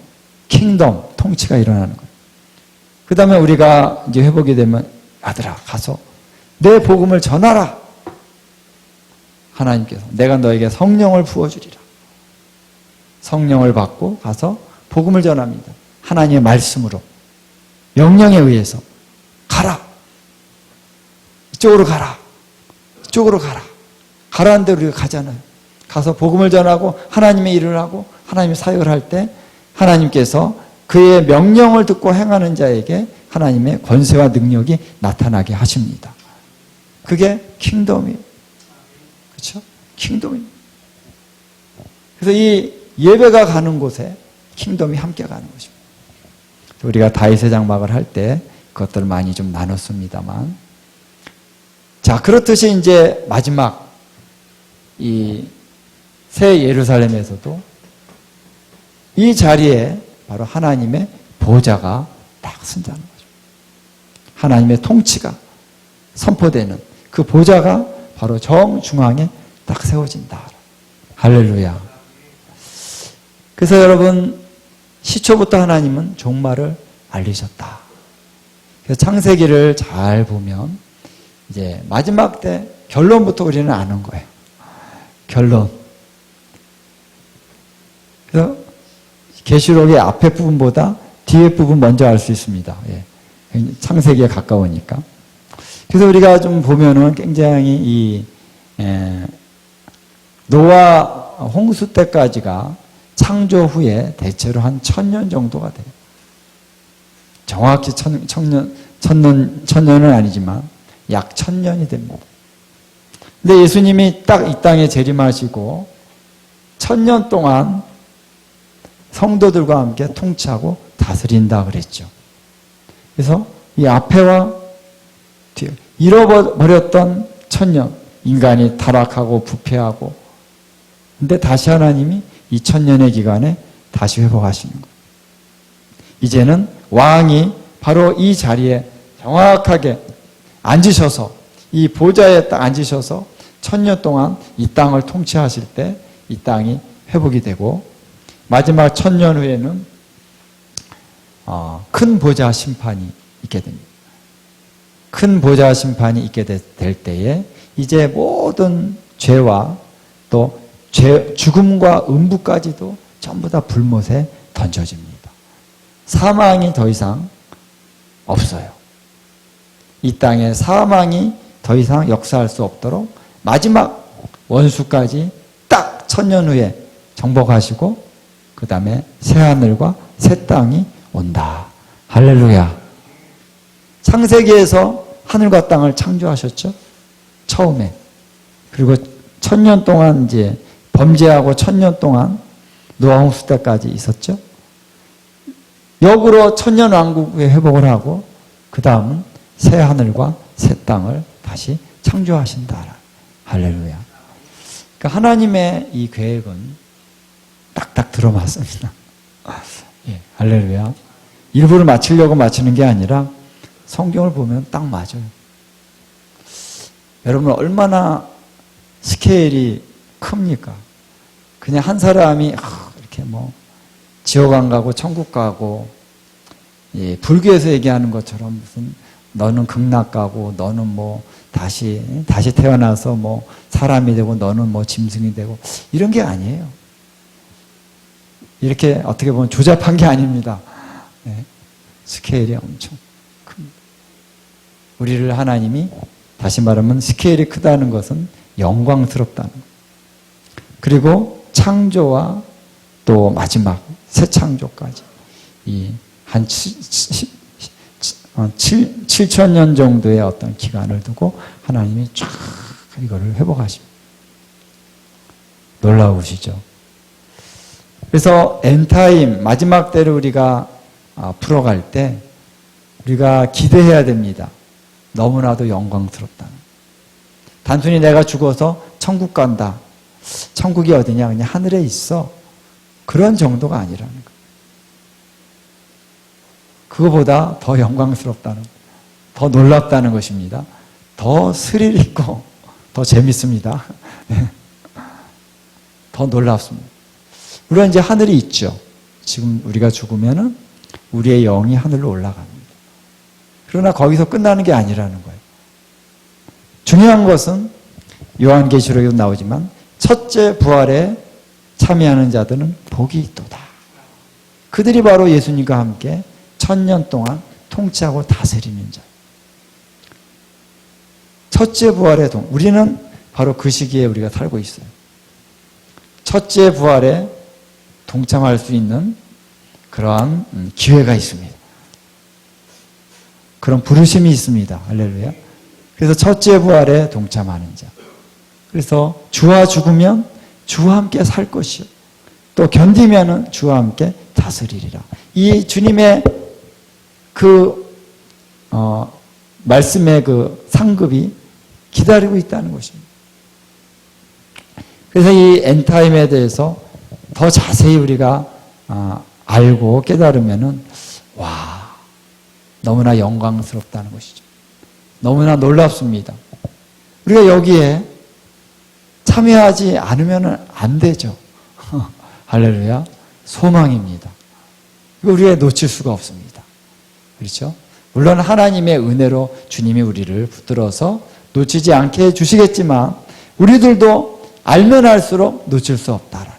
킹덤, 통치가 일어나는 거예요. 그 다음에 우리가 이제 회복이 되면 아들아, 가서 내 복음을 전하라. 하나님께서 내가 너에게 성령을 부어주리라. 성령을 받고 가서 복음을 전합니다. 하나님의 말씀으로, 명령에 의해서 가라. 이쪽으로 가라. 이쪽으로 가라. 가라는 대로 우리가 가잖아요. 가서 복음을 전하고 하나님의 일을 하고 하나님의 사역을 할 때 하나님께서 그의 명령을 듣고 행하는 자에게 하나님의 권세와 능력이 나타나게 하십니다. 그게 킹덤이에요. 그렇죠? 킹덤입니다. 그래서 이 예배가 가는 곳에 킹덤이 함께 가는 것입니다. 우리가 다윗의 장막을 할 때 그것들을 많이 좀 나눴습니다만, 자, 그렇듯이 이제 마지막 이 새 예루살렘에서도 이 자리에 바로 하나님의 보좌가 딱 선다는 거죠. 하나님의 통치가 선포되는 그 보좌가 바로 정중앙에 딱 세워진다. 할렐루야. 그래서 여러분, 시초부터 하나님은 종말을 알리셨다. 그래서 창세기를 잘 보면 이제 마지막 때 결론부터 우리는 아는 거예요. 결론. 그래서 계시록의 앞에 부분보다 뒤에 부분 먼저 알 수 있습니다. 예. 창세기에 가까우니까. 그래서 우리가 좀 보면은 굉장히 이 노아 홍수 때까지가 창조 후에 대체로 한 1000년 정도가 돼요. 정확히 천년은 아니지만 약 1000년이 됩니다. 근데 예수님이 딱 이 땅에 재림하시고 1000년 동안 성도들과 함께 통치하고 다스린다 그랬죠. 그래서 이 앞에와 뒤에 잃어버렸던 1000년, 인간이 타락하고 부패하고, 근데 다시 하나님이 이 1000년의 기간에 다시 회복하시는 거예요. 이제는 왕이 바로 이 자리에 정확하게 앉으셔서, 이 보좌에 딱 앉으셔서 1000년 동안 이 땅을 통치하실 때 이 땅이 회복이 되고, 마지막 1000년 후에는 큰 보좌 심판이 있게 됩니다. 큰 보좌 심판이 있게 될 때에 이제 모든 죄와 또 죽음과 음부까지도 전부 다 불못에 던져집니다. 사망이 더 이상 없어요. 이 땅에 사망이 더 이상 역사할 수 없도록 마지막 원수까지 딱 1000년 후에 정복하시고, 그 다음에 새하늘과 새 땅이 온다. 할렐루야. 창세기에서 하늘과 땅을 창조하셨죠? 처음에. 그리고 1000년 동안 이제 범죄하고 1000년 동안 노아 홍수 때까지 있었죠? 역으로 1000년 왕국의 회복을 하고, 그 다음은 새 하늘과 새 땅을 다시 창조하신다. 할렐루야. 그러니까 하나님의 이 계획은 딱딱 들어맞습니다. 예, 할렐루야. 일부러 맞추려고 맞추는 게 아니라 성경을 보면 딱 맞아요. 여러분, 얼마나 스케일이 큽니까? 그냥 한 사람이 이렇게 뭐 지옥 안 가고 천국 가고, 예, 불교에서 얘기하는 것처럼 무슨 너는 극락 가고 너는 뭐 다시 태어나서 뭐 사람이 되고 너는 뭐 짐승이 되고, 이런 게 아니에요. 이렇게 어떻게 보면 조잡한 게 아닙니다. 네. 스케일이 엄청 큽니다. 우리를 하나님이, 다시 말하면 스케일이 크다는 것은 영광스럽다는 것. 그리고 창조와 또 마지막 새 창조까지 이 한 7,000년 정도의 어떤 기간을 두고 하나님이 쫙 이거를 회복하십니다. 놀라우시죠? 그래서 엔타임, 마지막 때를 우리가 풀어갈 때 우리가 기대해야 됩니다. 너무나도 영광스럽다는. 단순히 내가 죽어서 천국 간다. 천국이 어디냐? 그냥 하늘에 있어. 그런 정도가 아니라는 거예요. 그거보다 더 영광스럽다는, 더 놀랍다는 것입니다. 더 스릴 있고 더 재밌습니다. 더 놀랍습니다. 물론 이제 하늘이 있죠. 지금 우리가 죽으면은 우리의 영이 하늘로 올라갑니다. 그러나 거기서 끝나는 게 아니라는 거예요. 중요한 것은 요한계시록에도 나오지만 첫째 부활에 참여하는 자들은 복이 있도다. 그들이 바로 예수님과 함께 1000년 동안 통치하고 다스리는 자. 첫째 부활의 우리는 바로 그 시기에 우리가 살고 있어요. 첫째 부활에 동참할 수 있는 그러한 기회가 있습니다. 그런 부르심이 있습니다. 할렐루야. 그래서 첫째 부활에 동참하는 자. 그래서 주와 죽으면 주와 함께 살 것이요. 또 견디면은 주와 함께 다스리리라. 이 주님의 말씀의 그 상급이 기다리고 있다는 것입니다. 그래서 이 엔타임에 대해서 더 자세히 우리가 알고 깨달으면은 와, 너무나 영광스럽다는 것이죠. 너무나 놀랍습니다. 우리가 여기에 참여하지 않으면 안 되죠. 할렐루야. 소망입니다. 이거 우리가 놓칠 수가 없습니다. 그렇죠? 물론 하나님의 은혜로 주님이 우리를 붙들어서 놓치지 않게 해주시겠지만 우리들도 알면 알수록 놓칠 수 없다라는,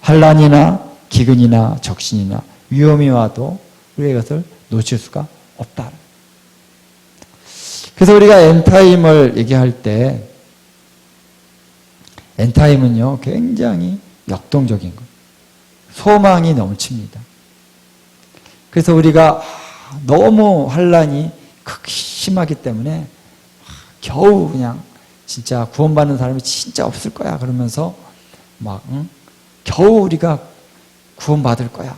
환난이나 기근이나 적신이나 위험이 와도 우리가 이것을 놓칠 수가 없다라는. 그래서 우리가 엔타임을 얘기할 때 엔타임은요 굉장히 역동적인 거예요. 소망이 넘칩니다. 그래서 우리가 너무 환난이 극심하기 때문에 겨우 그냥 진짜 구원받는 사람이 진짜 없을 거야 그러면서 막 겨우 우리가 구원받을 거야.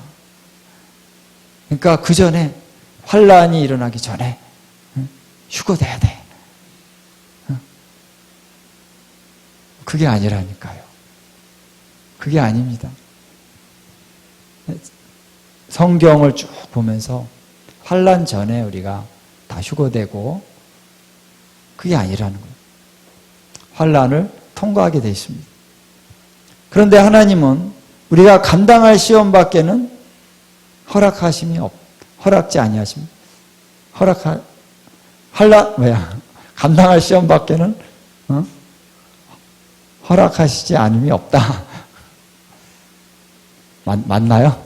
그러니까 그 전에 환난이 일어나기 전에 휴거돼야 돼. 그게 아니라니까요. 그게 아닙니다. 성경을 쭉 보면서 환난 전에 우리가 다 휴거되고 그게 아니라는 거예요. 환난을 통과하게 되어 있습니다. 그런데 하나님은 우리가 감당할 시험밖에는 허락지 아니하십니다. 감당할 시험밖에는 허락하시지 않음이 없다. 맞나요?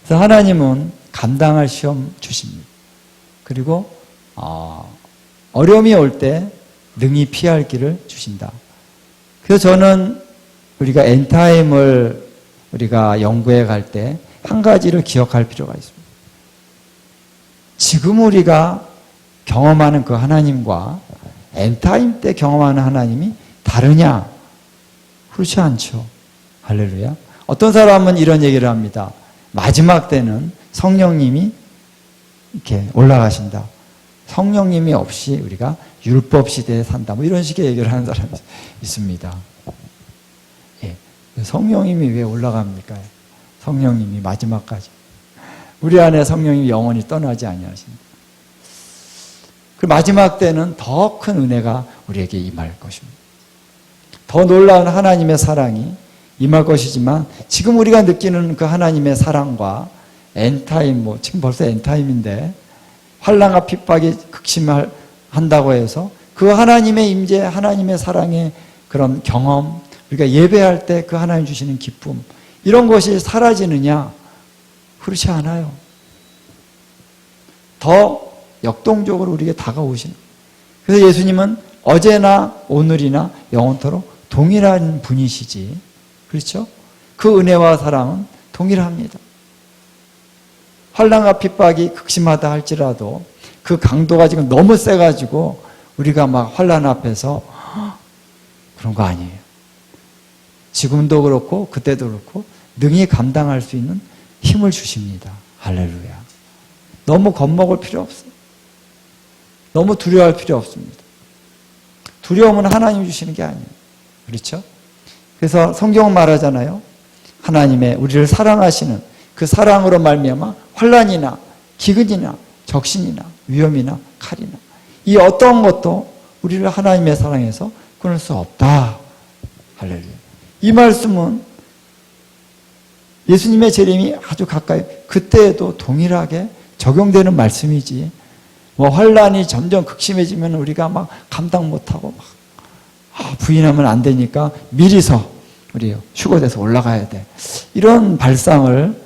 그래서 하나님은 감당할 시험 주십니다. 그리고 어려움이 올 때 능히 피할 길을 주신다. 그래서 저는 우리가 엔타임을 우리가 연구해 갈 때 한 가지를 기억할 필요가 있습니다. 지금 우리가 경험하는 그 하나님과 엔타임 때 경험하는 하나님이 다르냐? 그렇지 않죠. 할렐루야. 어떤 사람은 이런 얘기를 합니다. 마지막 때는 성령님이 이렇게 올라가신다. 성령님이 없이 우리가 율법 시대에 산다. 뭐 이런 식의 얘기를 하는 사람이 있습니다. 예. 성령님이 왜 올라갑니까? 성령님이 마지막까지. 우리 안에 성령님이 영원히 떠나지 아니하십니다. 그 마지막 때는 더 큰 은혜가 우리에게 임할 것입니다. 더 놀라운 하나님의 사랑이 임할 것이지만 지금 우리가 느끼는 그 하나님의 사랑과 엔타임, 지금 벌써 엔타임인데 환난과 핍박이 극심한다고 해서 그 하나님의 임재, 하나님의 사랑의 그런 경험, 우리가 예배할 때 그 하나님 주시는 기쁨, 이런 것이 사라지느냐? 그렇지 않아요. 더 역동적으로 우리에게 다가오시는. 그래서 예수님은 어제나 오늘이나 영원토록 동일한 분이시지. 그렇죠? 그 은혜와 사랑은 동일합니다. 환난과 핍박이 극심하다 할지라도 그 강도가 지금 너무 세가지고 우리가 막 환난 앞에서 그런 거 아니에요. 지금도 그렇고 그때도 그렇고 능히 감당할 수 있는 힘을 주십니다. 할렐루야. 너무 겁먹을 필요 없어요. 너무 두려워할 필요 없습니다. 두려움은 하나님이 주시는 게 아니에요. 그렇죠? 그래서 성경은 말하잖아요. 하나님의 우리를 사랑하시는 그 사랑으로 말미암아 환난이나 기근이나 적신이나 위험이나 칼이나 이 어떤 것도 우리를 하나님의 사랑에서 끊을 수 없다. 할렐루야. 이 말씀은 예수님의 재림이 아주 가까이, 그때에도 동일하게 적용되는 말씀이지. 뭐 환란이 점점 극심해지면 우리가 막 감당 못하고 막 부인하면 안 되니까 미리서 우리 휴거돼서 올라가야 돼. 이런 발상을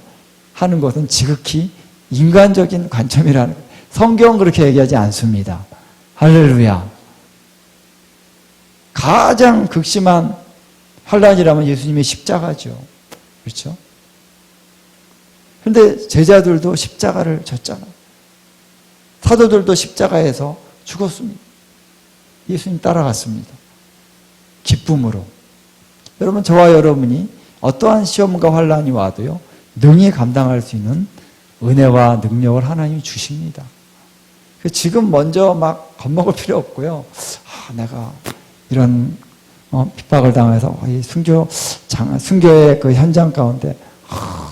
하는 것은 지극히 인간적인 관점이라는 거예요. 성경은 그렇게 얘기하지 않습니다. 할렐루야. 가장 극심한 환란이라면 예수님의 십자가죠. 그렇죠? 그런데 제자들도 십자가를 졌잖아. 사도들도 십자가에서 죽었습니다. 예수님 따라갔습니다. 기쁨으로. 여러분, 저와 여러분이 어떠한 시험과 환란이 와도요, 능히 감당할 수 있는 은혜와 능력을 하나님이 주십니다. 지금 먼저 막 겁먹을 필요 없고요. 내가 이런 핍박을 당해서 이 순교의 그 현장 가운데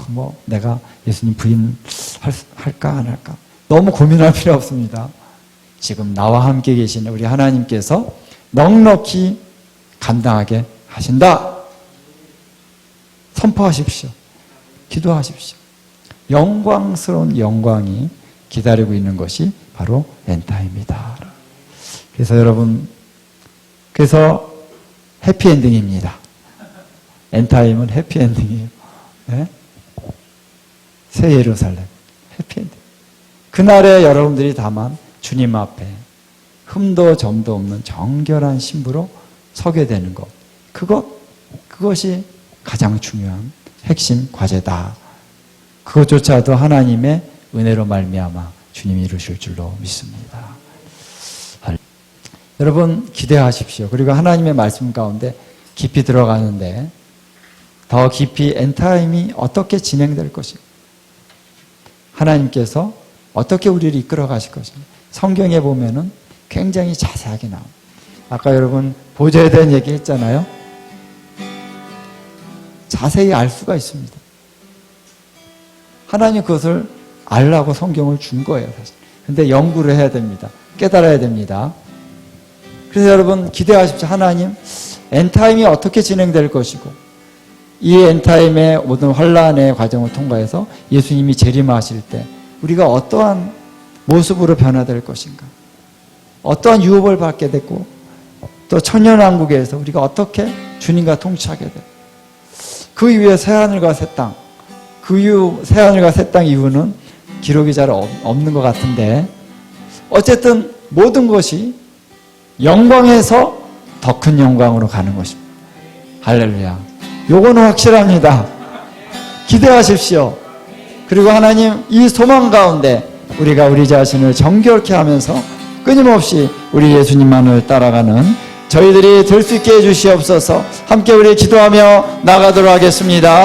뭐 내가 예수님 부인할까 안 할까 너무 고민할 필요 없습니다. 지금 나와 함께 계신 우리 하나님께서 넉넉히 감당하게 하신다. 선포하십시오. 기도하십시오. 영광스러운 영광이 기다리고 있는 것이 바로 엔타입니다. 그래서 여러분, 그래서 해피엔딩입니다. 엔타임은 해피엔딩이에요. 네? 새 예루살렘 해피엔딩. 그날에 여러분들이 다만 주님 앞에 흠도 점도 없는 정결한 신부로 서게 되는 것, 그것이 가장 중요한 핵심 과제다. 그것조차도 하나님의 은혜로 말미암아 주님이 이루실 줄로 믿습니다. 여러분, 기대하십시오. 그리고 하나님의 말씀 가운데 깊이 들어가는데 더 깊이 엔타임이 어떻게 진행될 것인가, 하나님께서 어떻게 우리를 이끌어 가실 것인가, 성경에 보면은 굉장히 자세하게 나옵니다. 아까 여러분 보좌에 대한 얘기 했잖아요. 자세히 알 수가 있습니다. 하나님 그것을 알라고 성경을 준 거예요, 사실. 근데 연구를 해야 됩니다. 깨달아야 됩니다. 그래서 여러분 기대하십시오. 하나님, 엔타임이 어떻게 진행될 것이고, 이 엔타임의 모든 환란의 과정을 통과해서 예수님이 재림하실 때 우리가 어떠한 모습으로 변화될 것인가, 어떠한 유업을 받게 됐고, 또 천년왕국에서 우리가 어떻게 주님과 통치하게 돼. 그 이후에 새하늘과 새 땅, 그 이후 새하늘과 새 땅 이후는 기록이 잘 없는 것 같은데, 어쨌든 모든 것이 영광에서 더 큰 영광으로 가는 것입니다. 할렐루야. 요거는 확실합니다. 기대하십시오. 그리고 하나님, 이 소망 가운데 우리가 우리 자신을 정결케 하면서 끊임없이 우리 예수님만을 따라가는 저희들이 될 수 있게 해주시옵소서. 함께 우리 기도하며 나가도록 하겠습니다.